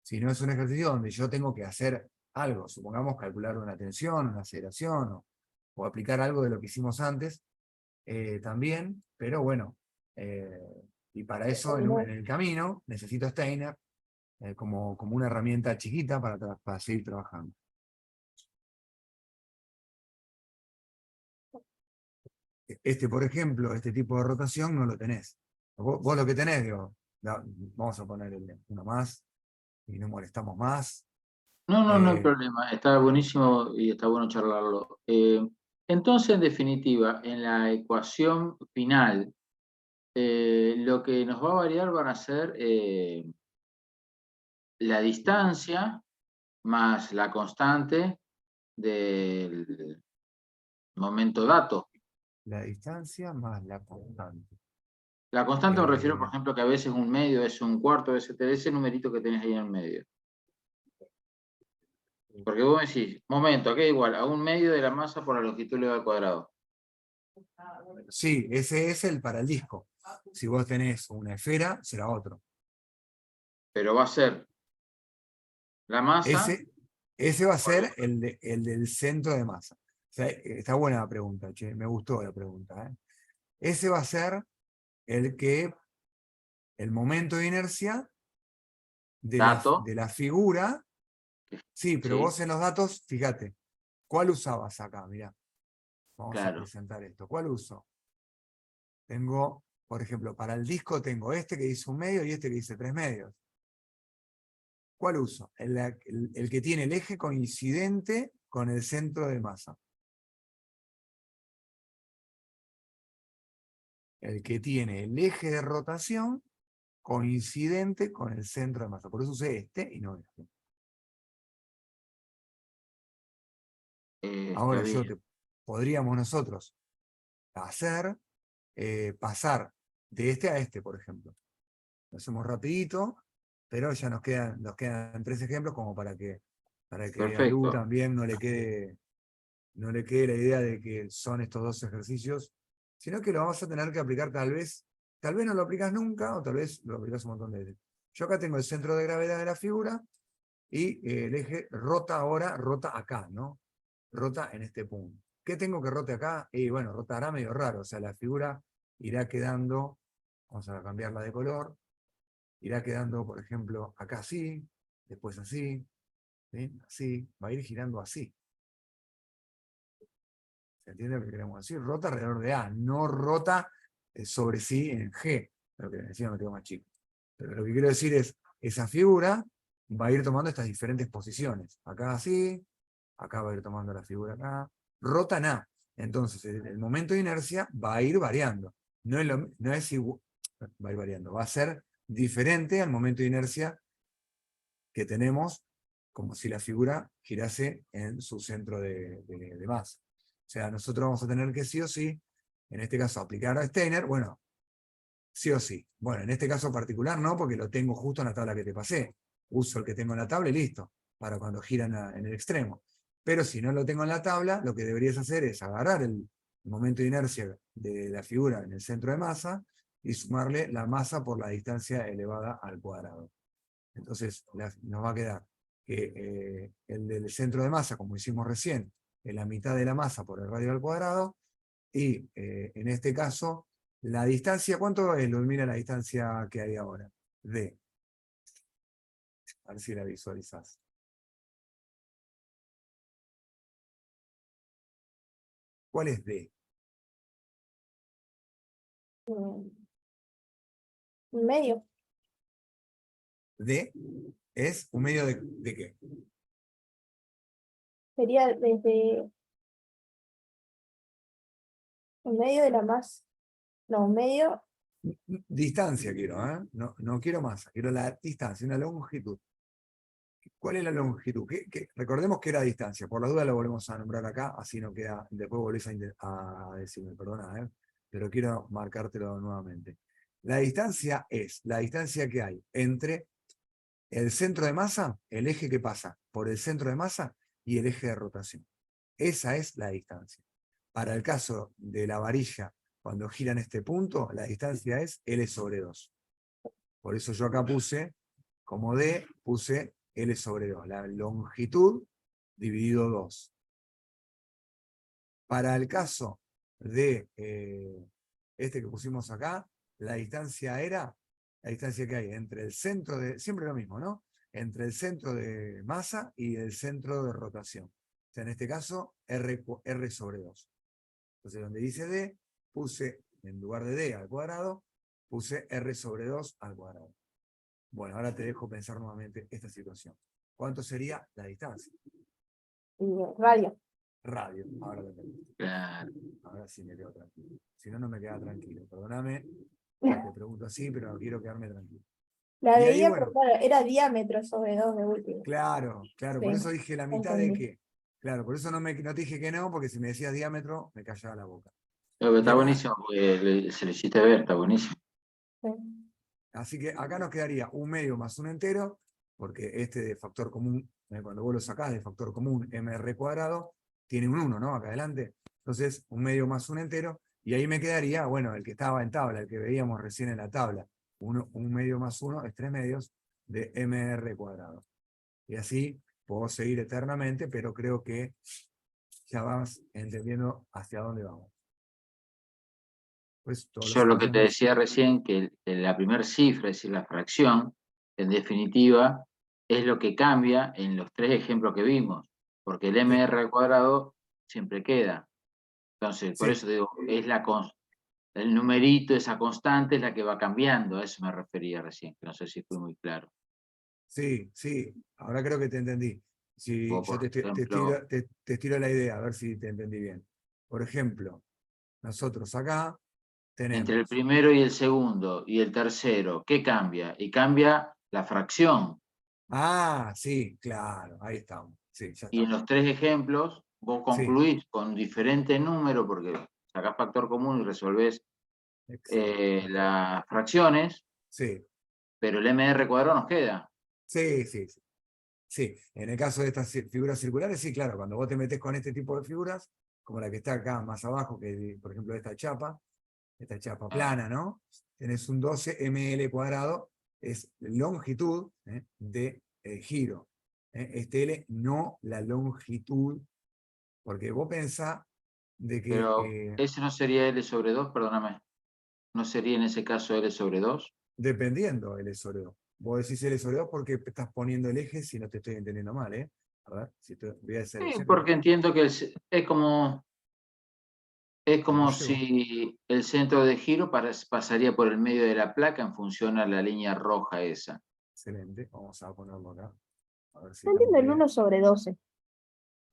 sino es un ejercicio donde yo tengo que hacer algo, supongamos calcular una tensión, una aceleración, o aplicar algo de lo que hicimos antes, también, pero bueno, y para eso en el camino necesito Steiner como una herramienta chiquita para seguir trabajando. Por ejemplo, este tipo de rotación no lo tenés. Vos lo que tenés, digo, vamos a poner uno más y no molestamos más. No, no hay problema. Está buenísimo y está bueno charlarlo. Entonces, en definitiva, en la ecuación final, lo que nos va a variar van a ser la distancia más la constante del momento dato. La distancia más la constante. La constante me refiero, por Eh, ejemplo, que a veces un medio, es un cuarto, ese numerito que tenés ahí en el medio. Porque vos me decís, momento, que es igual a un medio de la masa por la longitud elevada al cuadrado. Sí, ese es el para el disco. Si vos tenés una esfera, será otro. Pero va a ser la masa. Ese va a ser el del centro de masa. O sea, está buena la pregunta, che, me gustó la pregunta. Ese va a ser el momento de inercia Dato. de la figura. Sí, pero Sí, vos en los datos, fíjate, ¿cuál usabas acá? Mirá, vamos a claro. presentar esto. ¿Cuál uso? Tengo, por ejemplo, para el disco tengo este que dice 1 medio y este que dice 3 medios. ¿Cuál uso? El que tiene el eje coincidente con el centro de masa. El que tiene el eje de rotación coincidente con el centro de masa. Por eso usé este y no este. Está Ahora bien. podríamos nosotros hacer, pasar de este a este, por ejemplo. Lo hacemos rapidito, pero ya nos quedan 3 ejemplos como para que a Lu Perfecto. también no le quede la idea de que son estos 2 ejercicios, sino que lo vamos a tener que aplicar tal vez no lo aplicas nunca, o tal vez lo aplicas un montón de veces. Yo acá tengo el centro de gravedad de la figura, y el eje rota acá, ¿no? Rota en este punto. ¿Qué tengo que rote acá? Y bueno, rotará medio raro, o sea, la figura irá quedando, vamos a cambiarla de color, irá quedando, por ejemplo, acá así, después así, ¿sí? Así, va a ir girando así. ¿Se entiende lo que queremos decir? Rota alrededor de A, no rota sobre sí en G, lo que encima me quedo más chico. Pero lo que quiero decir es, esa figura va a ir tomando estas diferentes posiciones. Acá así, acá va a ir tomando la figura acá. Rota en A. Entonces, el momento de inercia va a ir variando. No es igual, va a ir variando, va a ser diferente al momento de inercia que tenemos, como si la figura girase en su centro de masa. O sea, nosotros vamos a tener que sí o sí, en este caso, aplicar a Steiner, bueno, sí o sí. Bueno, en este caso particular no, porque lo tengo justo en la tabla que te pasé. Uso el que tengo en la tabla y listo, para cuando giran en el extremo. Pero si no lo tengo en la tabla, lo que deberías hacer es agarrar el momento de inercia de la figura en el centro de masa y sumarle la masa por la distancia elevada al cuadrado. Entonces nos va a quedar que el del centro de masa, como hicimos recién, es la mitad de la masa por el radio al cuadrado, y en este caso, la distancia, ¿cuánto es, Ludmila, la distancia que hay ahora? D. A ver si la visualizás. ¿Cuál es D? Un medio. D es un medio de qué? Sería desde un medio de la masa. No, un medio. Distancia quiero, ¿eh? No quiero masa, quiero la distancia, una longitud. ¿Cuál es la longitud? Recordemos que era distancia, por la duda lo volvemos a nombrar acá, así no queda, después volvés a decirme, perdona, pero quiero marcártelo nuevamente. La distancia es la distancia que hay entre el centro de masa, el eje que pasa por el centro de masa, y el eje de rotación. Esa es la distancia. Para el caso de la varilla, cuando gira en este punto, la distancia es L sobre 2. Por eso yo acá puse, como D, puse L sobre 2, la longitud dividido 2. Para el caso de este que pusimos acá, la distancia que hay entre el centro de, siempre lo mismo, ¿no? Entre el centro de masa y el centro de rotación. O sea, en este caso, R sobre 2. Entonces, donde dice D, puse, en lugar de D al cuadrado, puse R sobre 2 al cuadrado. Bueno, ahora te dejo pensar nuevamente esta situación. ¿Cuánto sería la distancia? Y radio. Radio. Ahora lo entendí. Claro. Ahora sí me quedo tranquilo. Si no, no me queda tranquilo. Perdóname que te pregunto así, pero quiero quedarme tranquilo. La Y ahí, veía, pero bueno, claro, era diámetro sobre 2 de último. claro, por eso Sí, dije la mitad de entendí. qué. Claro, por eso no te dije que no, porque si me decías diámetro, me callaba la boca. Pero Y está acá, buenísimo porque se lo hiciste ver, está buenísimo. Sí. así que acá nos quedaría un medio más un entero, porque este de factor común, cuando vos lo sacás de factor común, mr cuadrado, tiene un 1, ¿no? Acá adelante. Entonces, 1/2 más 1 entero, y ahí me quedaría, bueno, el que estaba en tabla, el que veíamos recién en la tabla. 1/2 más 1 es 3/2 de mr². Y así puedo seguir eternamente, pero creo que ya vas entendiendo hacia dónde vamos. Pues todos Yo los lo que te ejemplos. decía recién, que la primera cifra, es decir, la fracción, en definitiva, es lo que cambia en los 3 ejemplos que vimos, porque el mr² siempre queda. Entonces, por Sí, eso digo, es el numerito, esa constante es la que va cambiando, a eso me refería recién, que no sé si fue muy claro. sí, sí, ahora creo que te entendí. Si O, yo por te ejemplo, estiro la idea, a ver si te entendí bien. Por ejemplo, nosotros acá entre el tenemos. primero y el segundo y el tercero, ¿qué cambia? Y cambia la fracción. Ah, sí, claro, ahí estamos. Sí, ya Y en estamos. los 3 ejemplos, vos Sí, concluís con diferente número, porque sacás factor común y resolvés exacto. las fracciones, Sí, pero el mr² nos queda. sí, sí, sí. Sí, en el caso de estas figuras circulares, sí, claro, cuando vos te metés con este tipo de figuras, como la que está acá más abajo, que por ejemplo esta chapa Ah, plana, ¿no? Tenés un 12 ml², es longitud de giro. Este L no la longitud, porque vos pensás de que pero ese no sería L/2, perdóname. ¿No sería en ese caso L/2? dependiendo L sobre 2. Vos decís L sobre 2 porque estás poniendo el eje si no te estoy entendiendo mal, ¿eh? A ver, si voy a hacer Sí, exacto. porque entiendo que es Como como llevo. si el centro de giro pasaría por el medio de la placa en función a la línea roja esa. Excelente. Vamos a ponerlo acá. A ver si No estamos entiendo el bien. 1/12.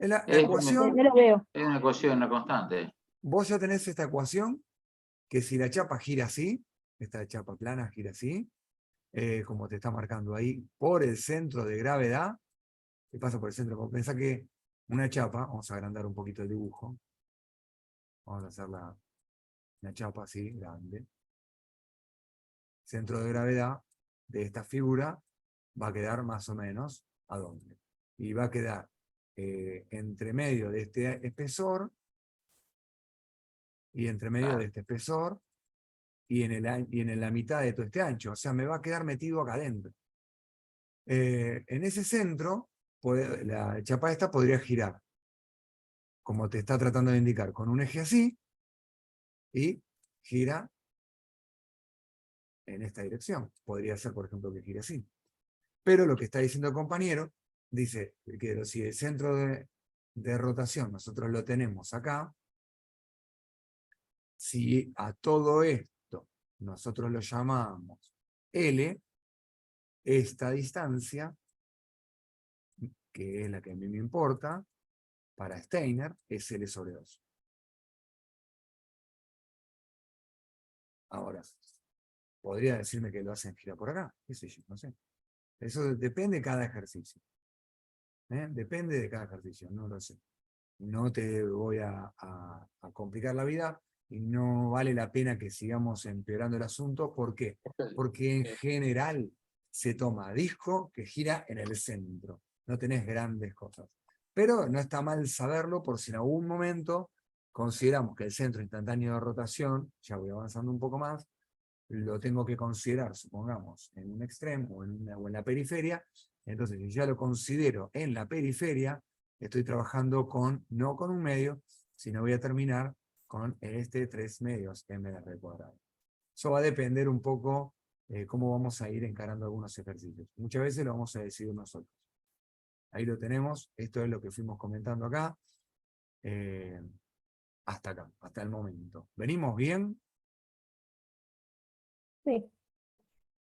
En la Es No, ecuación, no lo veo. una ecuación, una constante. vos ya tenés esta ecuación, que si la chapa gira así, esta chapa plana gira así, como te está marcando ahí, por el centro de gravedad, ¿qué pasa por el centro? Vos pensá que una chapa, vamos a agrandar un poquito el dibujo, vamos a hacer una chapa así, grande, centro de gravedad de esta figura va a quedar más o menos, ¿a dónde? Y va a quedar entre medio de este espesor y entre medio de Claro. este espesor y en la mitad de todo este ancho. O sea, me va a quedar metido acá adentro. En ese centro, la chapa esta podría girar, como te está tratando de indicar, con un eje así, y gira en esta dirección. Podría ser, por ejemplo, que gire así. Pero lo que está diciendo el compañero, dice que si el centro de rotación nosotros lo tenemos acá, si a todo esto nosotros lo llamamos L, esta distancia, que es la que a mí me importa, para Steiner, es L sobre 2. Ahora, podría decirme que lo hacen girar por acá, qué sé yo, no sé. Eso depende de cada ejercicio. Depende de cada ejercicio, no lo sé. No te voy a complicar la vida y no vale la pena que sigamos empeorando el asunto. ¿Por qué? Porque en general se toma disco que gira en el centro. No tenés grandes cosas. Pero no está mal saberlo por si en algún momento consideramos que el centro instantáneo de rotación, ya voy avanzando un poco más, lo tengo que considerar, supongamos, en un extremo o en la periferia. Entonces, si ya lo considero en la periferia, estoy trabajando no con un medio, sino voy a terminar con este 3 medios mr². Eso va a depender un poco cómo vamos a ir encarando algunos ejercicios. Muchas veces lo vamos a decidir nosotros. Ahí lo tenemos, esto es lo que fuimos comentando acá, eh, hasta acá, hasta el momento. ¿Venimos bien? Sí.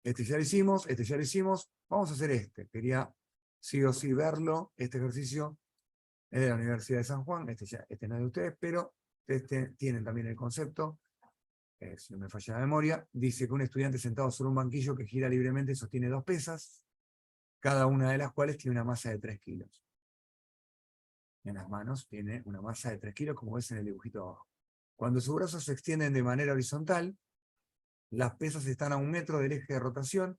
Este ya lo hicimos, este ya lo hicimos. Vamos a hacer este. Quería sí o sí verlo. Este ejercicio es de la Universidad de San Juan. Este no es de ustedes, pero tienen también el concepto. Si no me falla la memoria, dice que un estudiante sentado sobre un banquillo que gira libremente sostiene 2 pesas, cada una de las cuales tiene una masa de 3 kilos. En las manos tiene una masa de 3 kilos, como ves en el dibujito abajo. Cuando sus brazos se extienden de manera horizontal, las pesas están a 1 metro del eje de rotación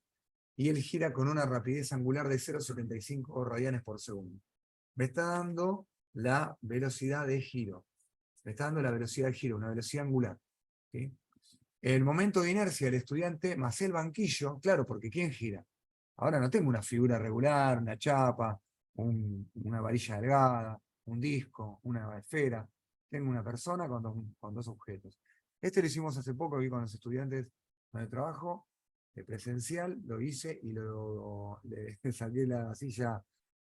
y él gira con una rapidez angular de 0,75 radianes por segundo. Me está dando la velocidad de giro. me está dando la velocidad de giro, una velocidad angular. ¿Sí? El momento de inercia del estudiante más el banquillo, claro, porque ¿quién gira? Ahora no tengo una figura regular, una chapa, una varilla delgada, un disco, una esfera. Tengo una persona con dos objetos. Este lo hicimos hace poco aquí con los estudiantes con el trabajo presencial, lo hice y le saqué la silla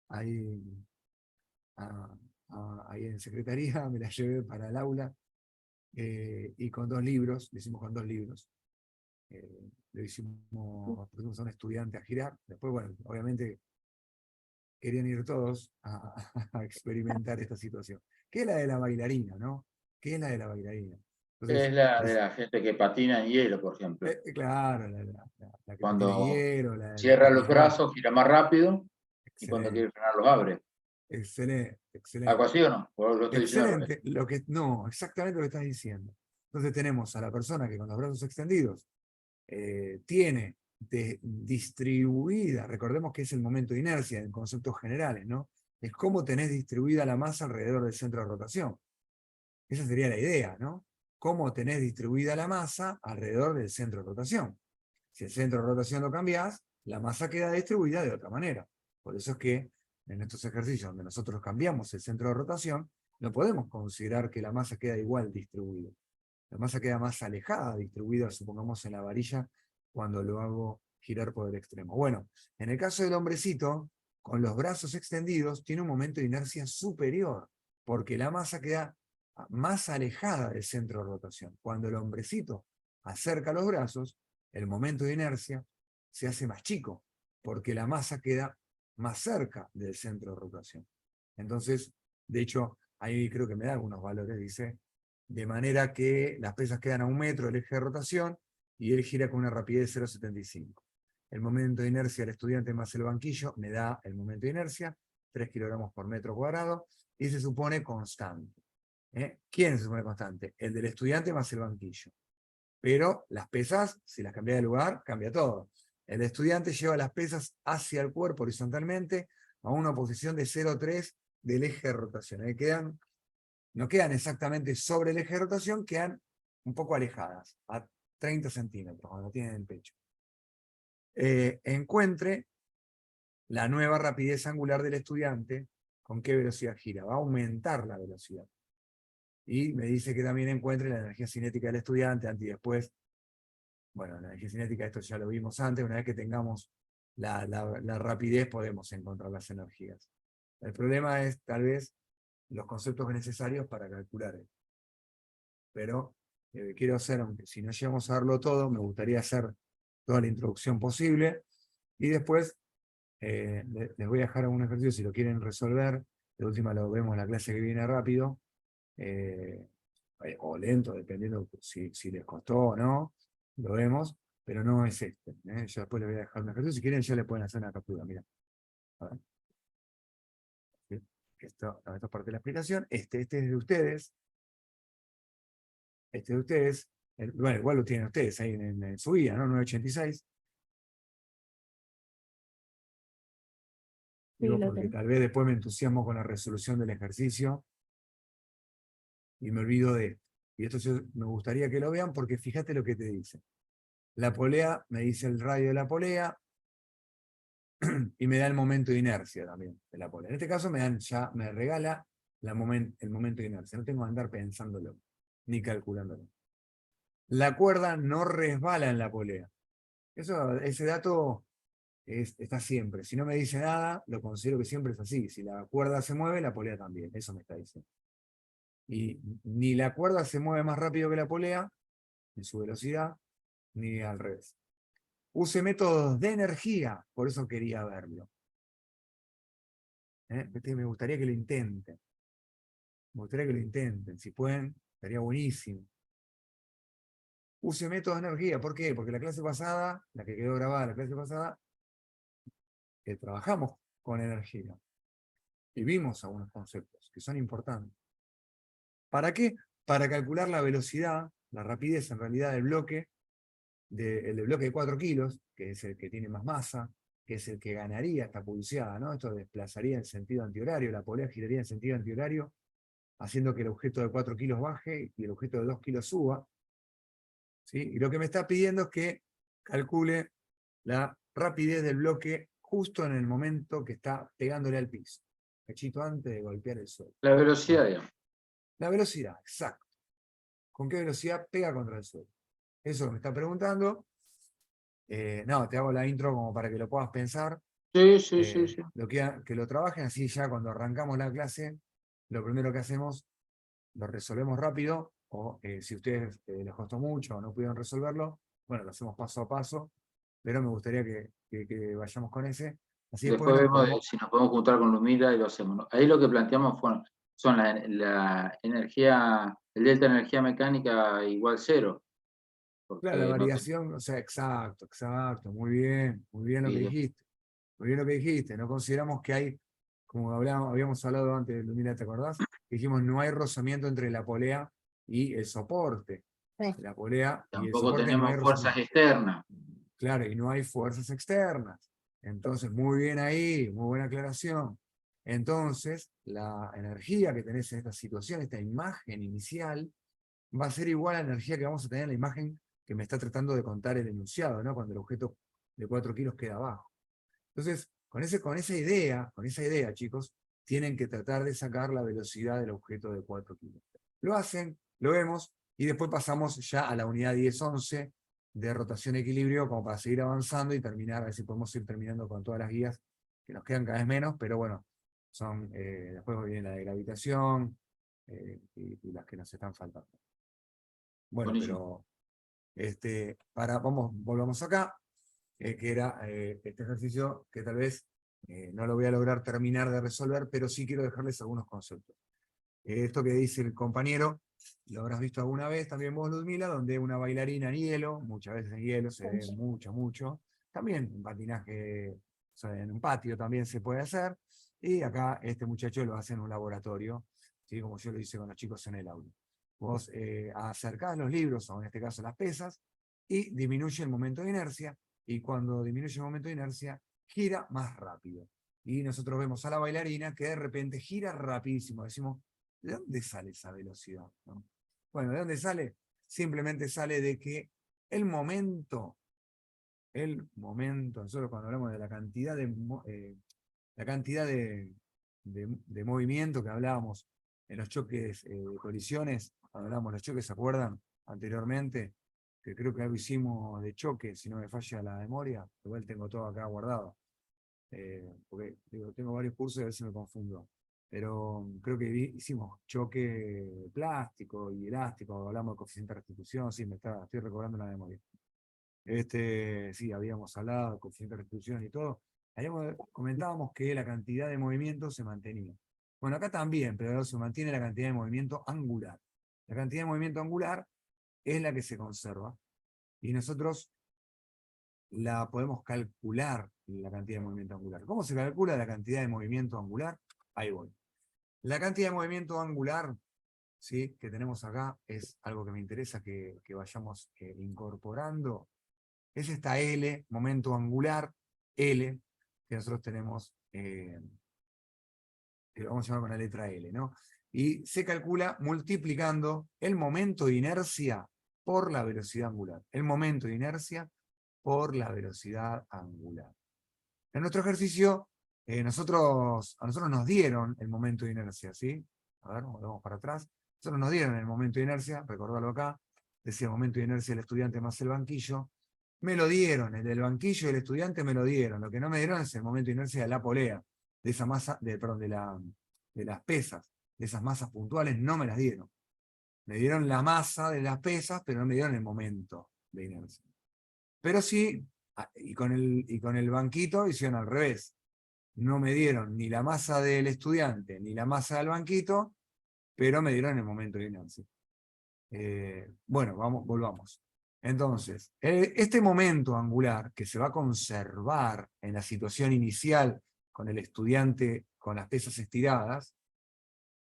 ahí, ahí en secretaría, me la llevé para el aula y con 2 libros, lo hicimos con 2 libros. Lo pusimos a un estudiante a girar, después, bueno, obviamente querían ir todos a experimentar esta situación. ¿Qué es la de la bailarina, no? ¿Qué es la de la bailarina? Entonces, Es la de la gente que patina en hielo, por ejemplo. claro, la que patina Cuando hielo, la cierra los patinadora. brazos, gira más rápido, y cuando Excelente, quiere frenar los abre. excelente, ¿Algo excelente. así o no? ¿O lo estoy diciendo al revés? Excelente, no, exactamente lo que estás diciendo. Entonces tenemos a la persona que con los brazos extendidos tiene distribuida, recordemos que es el momento de inercia en conceptos generales, ¿no? Es cómo tenés distribuida la masa alrededor del centro de rotación. Esa sería la idea, ¿no? Cómo tenés distribuida la masa alrededor del centro de rotación. Si el centro de rotación lo cambiás, la masa queda distribuida de otra manera. Por eso es que en estos ejercicios donde nosotros cambiamos el centro de rotación, no podemos considerar que la masa queda igual distribuida. La masa queda más alejada, distribuida, supongamos, en la varilla, cuando lo hago girar por el extremo. Bueno, en el caso del hombrecito, con los brazos extendidos, tiene un momento de inercia superior, porque la masa queda más alejada del centro de rotación. Cuando el hombrecito acerca los brazos, el momento de inercia se hace más chico, porque la masa queda más cerca del centro de rotación. Entonces, de hecho, ahí creo que me da algunos valores, dice, de manera que las pesas quedan a 1 metro del eje de rotación y él gira con una rapidez de 0,75. El momento de inercia del estudiante más el banquillo me da el momento de inercia, 3 kilogramos por metro cuadrado, y se supone constante. ¿Quién se supone constante? El del estudiante más el banquillo. Pero las pesas, si las cambia de lugar, cambia todo. El estudiante lleva las pesas hacia el cuerpo horizontalmente a una posición de 0,3 del eje de rotación. Ahí no quedan exactamente sobre el eje de rotación, quedan un poco alejadas, a 30 centímetros, cuando tienen el pecho. Encuentre la nueva rapidez angular del estudiante, con qué velocidad gira. Va a aumentar la velocidad. Y me dice que también encuentre la energía cinética del estudiante antes y después. Bueno, la energía cinética, esto ya lo vimos antes, una vez que tengamos la rapidez podemos encontrar las energías. El problema es, tal vez, los conceptos necesarios para calcular esto. Pero quiero hacer, aunque si no llegamos a darlo todo, me gustaría hacer toda la introducción posible, y después les voy a dejar algún ejercicio si lo quieren resolver. De última lo vemos en la clase que viene rápido, o lento, dependiendo si les costó o no, lo vemos, pero no es este. Yo después les voy a dejar un ejercicio, si quieren ya le pueden hacer una captura, mira. A ver. ¿Sí? Esto es parte de la explicación. Este es de ustedes. Este de ustedes. Bueno, igual lo tienen ustedes ahí en su guía, ¿no? 986. Sí, Digo, lo porque tengo. tal vez después me entusiasmo con la resolución del ejercicio y me olvido de esto. Y esto me gustaría que lo vean porque fíjate lo que te dice. La polea, me dice el radio de la polea, y me da el momento de inercia también de la polea. En este caso me regala el momento de inercia. No tengo que andar pensándolo, ni calculándolo. La cuerda no resbala en la polea. Ese dato está siempre. Si no me dice nada, lo considero que siempre es así. Si la cuerda se mueve, la polea también. Eso me está diciendo. Y ni la cuerda se mueve más rápido que la polea, en su velocidad, ni al revés. Use métodos de energía, por eso quería verlo. Me gustaría que lo intenten. Me gustaría que lo intenten. Si pueden, estaría buenísimo. Use métodos de energía. ¿Por qué? Porque la clase pasada, la que quedó grabada la clase pasada, trabajamos con energía. Y vimos algunos conceptos que son importantes. ¿Para qué? Para calcular la velocidad, la rapidez en realidad del bloque, el del bloque de 4 kilos, que es el que tiene más masa, que es el que ganaría esta pulseada, ¿no? Esto desplazaría en sentido antihorario, la polea giraría en sentido antihorario haciendo que el objeto de 4 kilos baje y el objeto de 2 kilos suba. ¿Sí? Y lo que me está pidiendo es que calcule la rapidez del bloque justo en el momento que está pegándole al piso, cachito antes de golpear el suelo. La velocidad, digamos. La velocidad, exacto. ¿Con qué velocidad pega contra el suelo? Eso es lo que me está preguntando. No, te hago la intro como para que lo puedas pensar. Sí, sí, sí, sí. Que lo trabajen así ya cuando arrancamos la clase, lo primero que hacemos, lo resolvemos rápido, o si a ustedes les costó mucho o no pudieron resolverlo, bueno, lo hacemos paso a paso, pero me gustaría que vayamos con ese. Así después Después nos vemos podemos... si nos podemos juntar con Lumira y lo hacemos, ¿no? Ahí lo que planteamos son la energía, el delta de energía mecánica igual 0. Claro, la Porque no variación, o sea, exacto, muy bien lo que y dijiste. Muy bien lo que dijiste, no consideramos que hay, como habíamos hablado antes, Lumina, ¿te acordás? Dijimos, no hay rozamiento entre la polea y el soporte. Sí. La polea y el tampoco soporte no hay tenemos fuerzas rozamiento. externas. Claro, y no hay fuerzas externas. Entonces, muy bien ahí, muy buena aclaración. Entonces, la energía que tenés en esta situación, esta imagen inicial, va a ser igual a la energía que vamos a tener en la imagen que me está tratando de contar el enunciado, ¿no? Cuando el objeto de 4 kilos queda abajo. Entonces, con esa idea, chicos, tienen que tratar de sacar la velocidad del objeto de 4 kilos. Lo hacen, lo vemos, y después pasamos ya a la unidad 10-11 de rotación equilibrio, como para seguir avanzando y terminar, a ver si podemos ir terminando con todas las guías, que nos quedan cada vez menos, pero bueno, después viene la de gravitación, y las que nos están faltando. Bueno, Buenísimo. pero volvamos acá, que era este ejercicio que tal vez no lo voy a lograr terminar de resolver, pero sí quiero dejarles algunos conceptos. Esto que dice el compañero, lo habrás visto alguna vez también vos, Ludmila, donde una bailarina en hielo, muchas veces en hielo, se ve mucho. También en patinaje, o sea, en un patio también se puede hacer. Y acá este muchacho lo hace en un laboratorio, ¿sí? Como yo lo hice con los chicos en el aula. Vos acercás los libros, o en este caso las pesas, y disminuye el momento de inercia, y cuando disminuye el momento de inercia, gira más rápido. Y nosotros vemos a la bailarina que de repente gira rapidísimo. Decimos, ¿de dónde sale esa velocidad? ¿No? Bueno, ¿de dónde sale? Simplemente sale de que el momento, nosotros cuando hablamos de la cantidad de movimiento que hablábamos en los choques de colisiones, cuando hablábamos de los choques, ¿se acuerdan? Anteriormente, que creo que algo hicimos de choque, si no me falla la memoria, igual tengo todo acá guardado. Porque digo, tengo varios cursos y a veces me confundo. Pero creo que hicimos choque plástico y elástico, hablamos de coeficiente de restitución, sí, estoy recobrando la memoria. Sí, habíamos hablado de coeficiente de restitución y todo. Comentábamos que la cantidad de movimiento se mantenía. Bueno, acá también, pero se mantiene la cantidad de movimiento angular. La cantidad de movimiento angular es la que se conserva. Y nosotros la podemos calcular, la cantidad de movimiento angular. ¿Cómo se calcula la cantidad de movimiento angular? Ahí voy. La cantidad de movimiento angular, ¿sí?, que tenemos acá es algo que me interesa que vayamos incorporando. Es esta L, momento angular, L, que nosotros tenemos, que lo vamos a llamar con la letra L, ¿no? Y se calcula multiplicando el momento de inercia por la velocidad angular. El momento de inercia por la velocidad angular. En nuestro ejercicio, a nosotros nos dieron el momento de inercia, ¿sí? A ver, volvemos para atrás. Nosotros nos dieron el momento de inercia, recordalo acá, decía el momento de inercia del estudiante más el banquillo. Me lo dieron, el del banquillo y el estudiante me lo dieron. Lo que no me dieron es el momento de inercia de la polea, de esa masa, de las pesas, de esas masas puntuales, no me las dieron. Me dieron la masa de las pesas, pero no me dieron el momento de inercia. Pero sí, y con el banquito hicieron al revés. No me dieron ni la masa del estudiante, ni la masa del banquito, pero me dieron el momento de inercia. Bueno, volvamos. Entonces, este momento angular que se va a conservar en la situación inicial con el estudiante con las pesas estiradas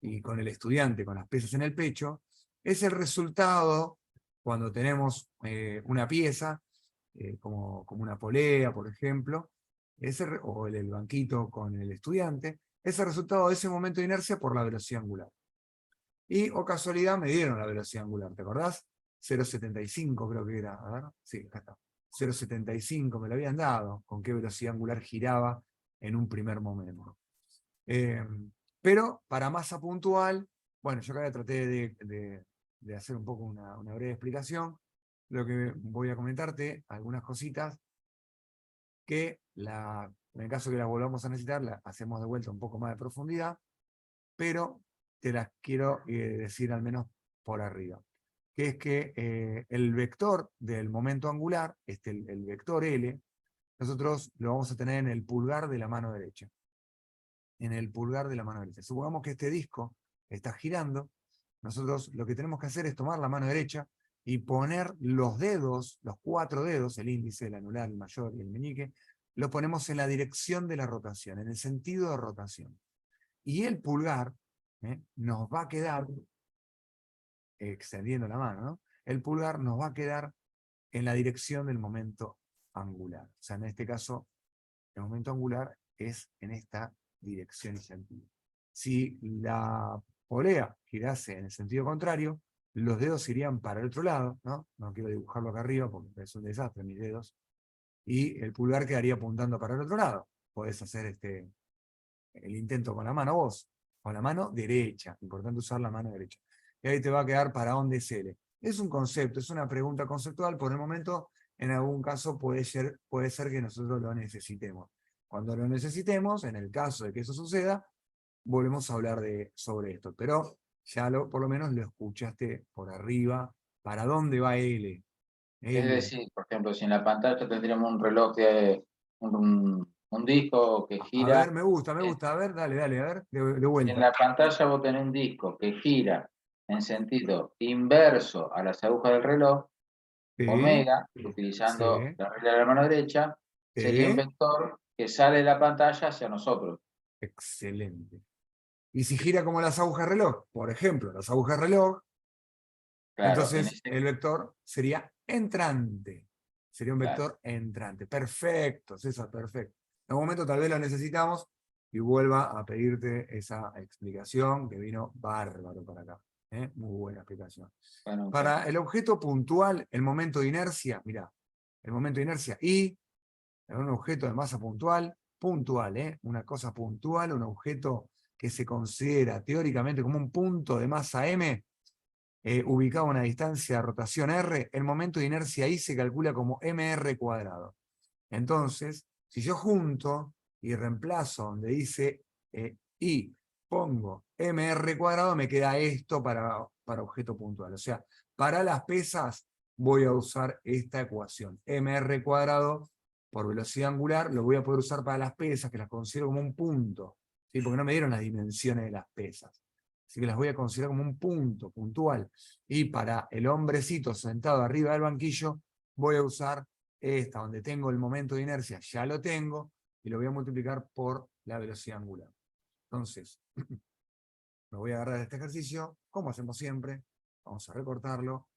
y con el estudiante con las pesas en el pecho, es el resultado cuando tenemos una pieza, como una polea, por ejemplo, o el banquito con el estudiante, es el resultado de ese momento de inercia por la velocidad angular. Y, o casualidad, me dieron la velocidad angular, ¿te acordás? 0,75 creo que era, a ver, sí, acá está. 0,75 me lo habían dado, con qué velocidad angular giraba en un primer momento. Pero para masa puntual, bueno, yo acá traté de hacer un poco una breve explicación. Lo que voy a comentarte, algunas cositas que en el caso que las volvamos a necesitar, las hacemos de vuelta un poco más de profundidad, pero te las quiero decir al menos por arriba. Que es que el vector del momento angular, el vector L, nosotros lo vamos a tener en el pulgar de la mano derecha. En el pulgar de la mano derecha. Supongamos que este disco está girando, nosotros lo que tenemos que hacer es tomar la mano derecha y poner los dedos, los 4 dedos, el índice, el anular, el mayor y el meñique, lo ponemos en la dirección de la rotación, en el sentido de rotación. Y el pulgar nos va a quedar, extendiendo la mano, ¿no? El pulgar nos va a quedar en la dirección del momento angular. O sea, en este caso, el momento angular es en esta dirección y sentido. Si la polea girase en el sentido contrario, los dedos irían para el otro lado, ¿no? No quiero dibujarlo acá arriba porque es un desastre mis dedos. Y el pulgar quedaría apuntando para el otro lado. Podés hacer el intento con la mano vos, con la mano derecha. Importante usar la mano derecha. Y ahí te va a quedar para dónde es L. Es un concepto, es una pregunta conceptual. Por el momento, en algún caso puede ser que nosotros lo necesitemos. Cuando lo necesitemos, en el caso de que eso suceda, volvemos a hablar sobre esto. Pero ya por lo menos lo escuchaste por arriba. ¿Para dónde va L? Es decir, por ejemplo, si en la pantalla tendríamos un reloj de un disco que A gira. ver, me gusta. A ver, dale, a ver, de Si en vuelta. la pantalla vos tenés un disco que gira en sentido inverso a las agujas del reloj, Sí, omega, sí, utilizando la regla de la mano derecha, sería un sí. vector que sale de la pantalla hacia nosotros. Excelente. Y si gira como las agujas de reloj, por ejemplo, las agujas de reloj, Claro, entonces el vector sería entrante. Sería un claro. vector entrante. Perfecto, César, perfecto. En un momento tal vez lo necesitamos y vuelva a pedirte esa explicación que vino bárbaro para acá. Muy buena explicación. Bueno, Para el objeto puntual, el momento de inercia, mirá, el momento de inercia y un objeto de masa puntual, una cosa puntual, un objeto que se considera teóricamente como un punto de masa m, ubicado a una distancia de rotación r, el momento de inercia I se calcula como mr². Entonces, si yo junto y reemplazo donde dice I, pongo mr², me queda esto para objeto puntual. O sea, para las pesas voy a usar esta ecuación. mr² por velocidad angular lo voy a poder usar para las pesas, que las considero como un punto, ¿sí? Porque no me dieron las dimensiones de las pesas. Así que las voy a considerar como un punto puntual. Y para el hombrecito sentado arriba del banquillo, voy a usar esta, donde tengo el momento de inercia, ya lo tengo, y lo voy a multiplicar por la velocidad angular. Entonces, me voy a agarrar este ejercicio, como hacemos siempre, vamos a recortarlo.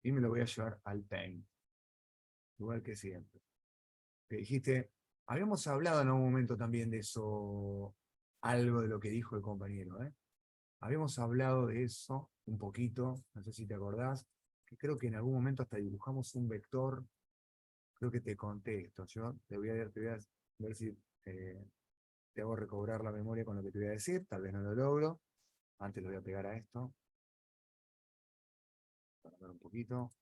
Y me lo voy a llevar al Paint, igual que siempre. Que dijiste, habíamos hablado en algún momento también de eso, algo de lo que dijo el compañero, ¿eh? Habíamos hablado de eso un poquito, no sé si te acordás, que creo que en algún momento hasta dibujamos un vector, creo que te conté esto, yo te voy a ver si te hago recobrar la memoria con lo que te voy a decir, tal vez no lo logro, antes lo voy a pegar a esto, para ver un poquito,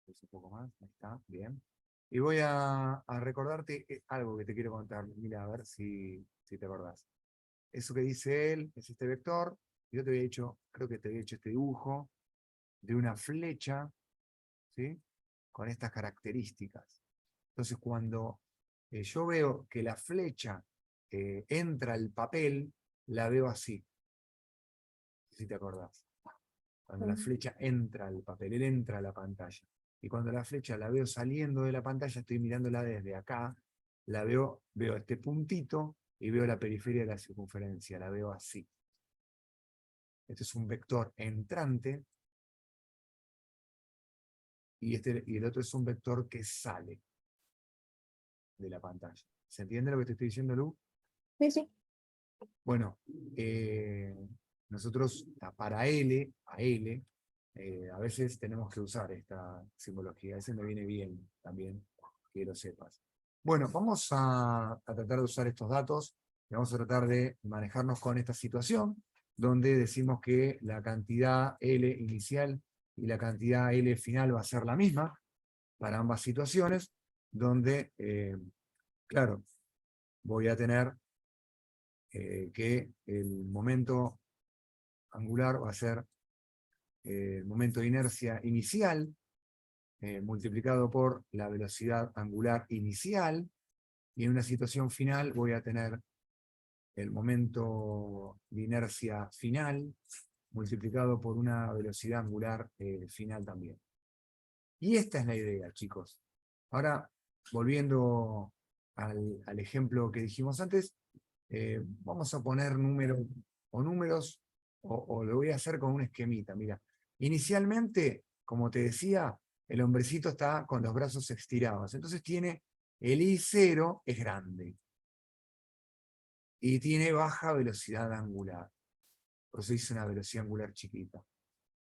un poco más, ahí está, bien. Y voy a recordarte algo que te quiero contar, mira, a ver si te acordás. Eso que dice él es este vector, y yo te había hecho, creo que te había hecho este dibujo de una flecha, ¿sí? Con estas características. Entonces, cuando yo veo que la flecha entra al papel, la veo así, si te acordás. Cuando la flecha entra al papel, él entra a la pantalla. Y cuando la flecha la veo saliendo de la pantalla, estoy mirándola desde acá, veo este puntito y veo la periferia de la circunferencia, la veo así. Este es un vector entrante y el otro es un vector que sale. de la pantalla. ¿Se entiende lo que te estoy diciendo, Lu? Sí, sí. Bueno, nosotros para L, a veces tenemos que usar esta simbología. A veces me viene bien también que lo sepas. Bueno, vamos a tratar de usar estos datos y vamos a tratar de manejarnos con esta situación, donde decimos que la cantidad L inicial y la cantidad L final va a ser la misma para ambas situaciones, donde, claro, voy a tener que el momento angular va a ser el momento de inercia inicial multiplicado por la velocidad angular inicial, y en una situación final voy a tener el momento de inercia final multiplicado por una velocidad angular final también. Y esta es la idea, chicos. Ahora, volviendo al ejemplo que dijimos antes, vamos a poner números, o lo voy a hacer con un esquemita. Mira, inicialmente, como te decía, el hombrecito está con los brazos estirados. Entonces tiene el I0 es grande. Y tiene baja velocidad angular. Por eso dice una velocidad angular chiquita.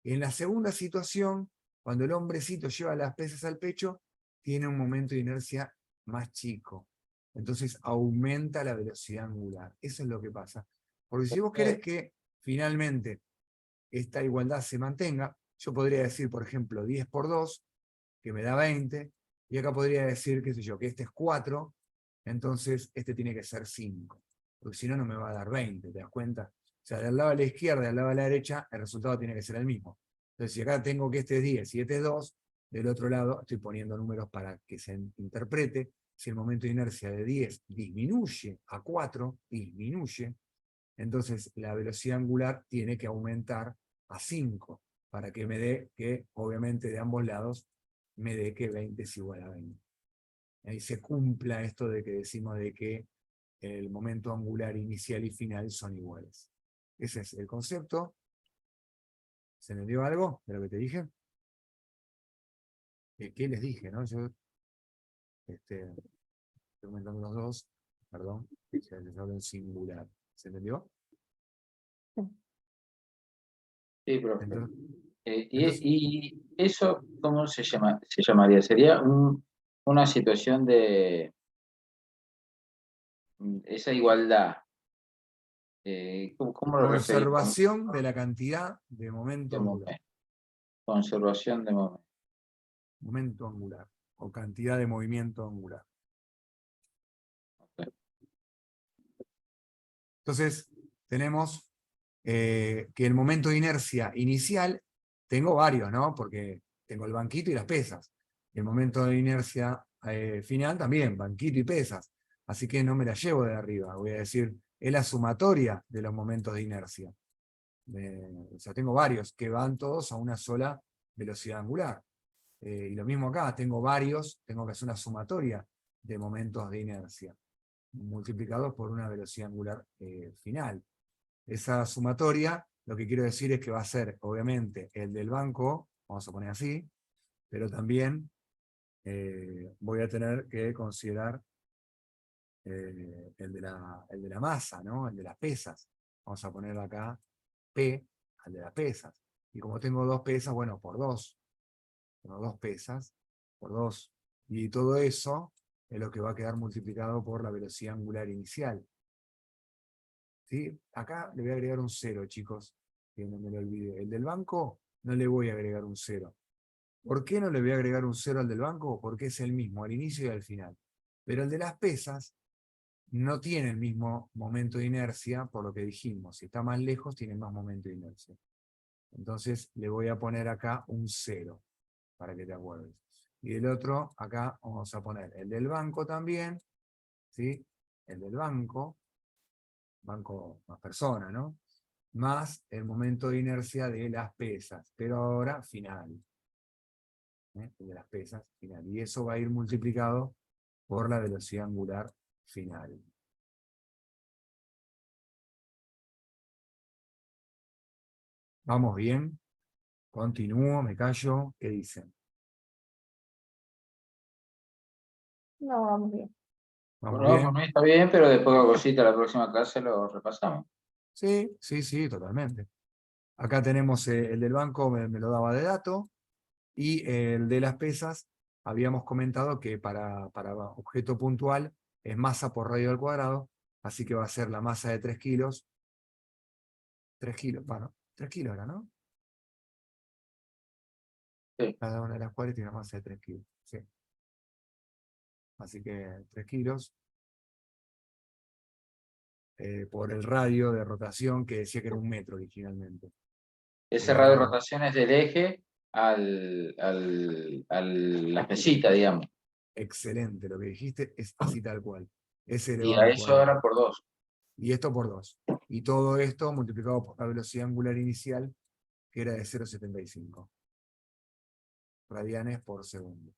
En la segunda situación, cuando el hombrecito lleva las pesas al pecho, tiene un momento de inercia más chico. Entonces aumenta la velocidad angular. Eso es lo que pasa. Porque si vos querés que finalmente esta igualdad se mantenga, yo podría decir, por ejemplo, 10 por 2, que me da 20, y acá podría decir, qué sé yo, que este es 4, entonces este tiene que ser 5. Porque si no, no me va a dar 20, ¿te das cuenta? O sea, del lado de la izquierda y del lado de la derecha, el resultado tiene que ser el mismo. Entonces, si acá tengo que este es 10 y este es 2, del otro lado estoy poniendo números para que se interprete. Si el momento de inercia de 10 disminuye a 4, disminuye, entonces la velocidad angular tiene que aumentar a 5, para que me dé que, obviamente, de ambos lados, me dé que 20 es igual a 20. Ahí se cumpla esto de que decimos de que el momento angular inicial y final son iguales. Ese es el concepto. ¿Se me dio algo de lo que te dije? ¿Qué les dije, no? Yo estoy comentando los dos, perdón, se les habla en singular. ¿Se entendió? Sí, profe. Entonces, Y eso, ¿cómo se llamaría? Sería una situación de esa igualdad. ¿Cómo lo referimos? conservación de la cantidad de momento De angular. momento. Conservación de momento. Momento angular, o cantidad de movimiento angular. Entonces, tenemos que el momento de inercia inicial, tengo varios, ¿no? Porque tengo el banquito y las pesas. El momento de inercia final también, banquito y pesas. Así que no me la llevo de arriba, voy a decir, es la sumatoria de los momentos de inercia. O sea, tengo varios que van todos a una sola velocidad angular. Y lo mismo acá, tengo varios, tengo que hacer una sumatoria de momentos de inercia, multiplicados por una velocidad angular final. Esa sumatoria, lo que quiero decir es que va a ser, obviamente, el del banco, vamos a poner así, pero también voy a tener que considerar el de la masa, ¿no? El de las pesas. Vamos a poner acá P al de las pesas. Y como tengo dos pesas, bueno, por dos. Tengo dos pesas, por dos. Y todo eso es lo que va a quedar multiplicado por la velocidad angular inicial. ¿Sí? Acá le voy a agregar un 0, chicos, que no me lo olvide. El del banco no le voy a agregar un 0. ¿Por qué no le voy a agregar un 0 al del banco? Porque es el mismo, al inicio y al final. Pero el de las pesas no tiene el mismo momento de inercia, por lo que dijimos. Si está más lejos, tiene más momento de inercia. Entonces le voy a poner acá un 0, para que te acuerdes. Y el otro, acá vamos a poner el del banco también, ¿sí? El del banco más persona, ¿no? Más el momento de inercia de las pesas, pero ahora final. El de las pesas final. Y eso va a ir multiplicado por la velocidad angular final. ¿Vamos bien? Continúo, me callo. ¿Qué dicen? No, vamos bien. ¿Vamos Bueno, bien? por mí está bien, pero después de cosita, la próxima clase lo repasamos. Sí, sí, sí, totalmente. Acá tenemos el del banco, me lo daba de dato, y el de las pesas, habíamos comentado que para objeto puntual es masa por radio al cuadrado, así que va a ser la masa de 3 kilos. 3 kilos, bueno, 3 kilos era, ¿no? Sí. Cada una de las cuales tiene una masa de 3 kilos. Sí. Así que 3 kilos por el radio de rotación que decía que era 1 metro originalmente. Ese radio de Ahora, rotación es del eje a la pesita, digamos. excelente, lo que dijiste es así tal cual. Es Y elevado a al eso cuadrado. ahora por 2. Y esto por 2. Y todo esto multiplicado por la velocidad angular inicial, que era de 0,75 radianes por segundo.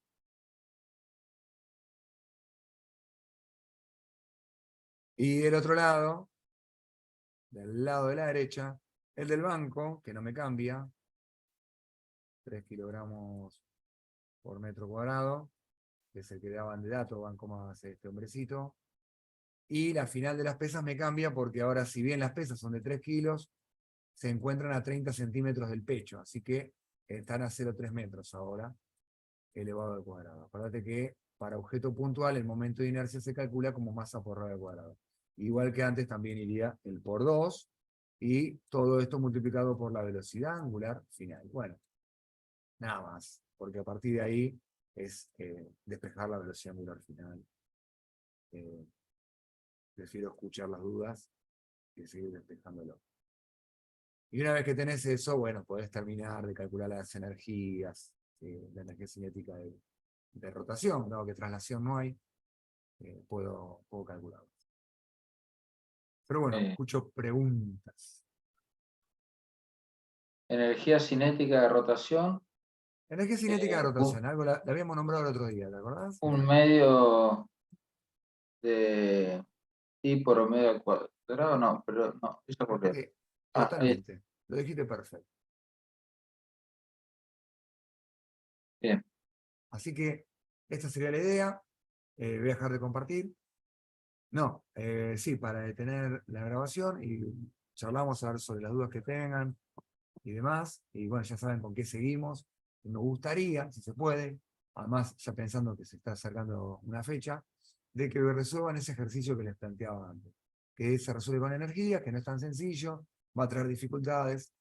Y del otro lado, del lado de la derecha, el del banco, que no me cambia, 3 kilogramos por metro cuadrado, que es el que daban de dato, banco más este hombrecito. Y la final de las pesas me cambia porque ahora, si bien las pesas son de 3 kilos, se encuentran a 30 centímetros del pecho, así que están a 0,3 metros ahora, elevado al cuadrado. Acuérdate que para objeto puntual el momento de inercia se calcula como masa por radio al cuadrado. Igual que antes también iría el por 2, y todo esto multiplicado por la velocidad angular final. Bueno, nada más, porque a partir de ahí es despejar la velocidad angular final. Prefiero escuchar las dudas que seguir despejándolo. Y una vez que tenés eso, bueno, podés terminar de calcular las energías, la energía cinética de rotación, dado que traslación no hay, puedo calcularlo. Pero bueno, escucho preguntas. Energía cinética de rotación. Energía cinética de Un, rotación, algo la habíamos nombrado el otro día, ¿te acordás? un medio de I por omega al cuadrado, no, pero no, eso por qué. Sí, Ahí totalmente. Lo dijiste perfecto. bien. Así que esta sería la idea. Voy a dejar de compartir. No, sí, para detener la grabación y charlamos a ver sobre las dudas que tengan y demás. Y bueno, ya saben con qué seguimos. Y me gustaría, si se puede, además ya pensando que se está acercando una fecha, de que resuelvan ese ejercicio que les planteaba antes. Que se resuelve con energía, que no es tan sencillo, va a traer dificultades,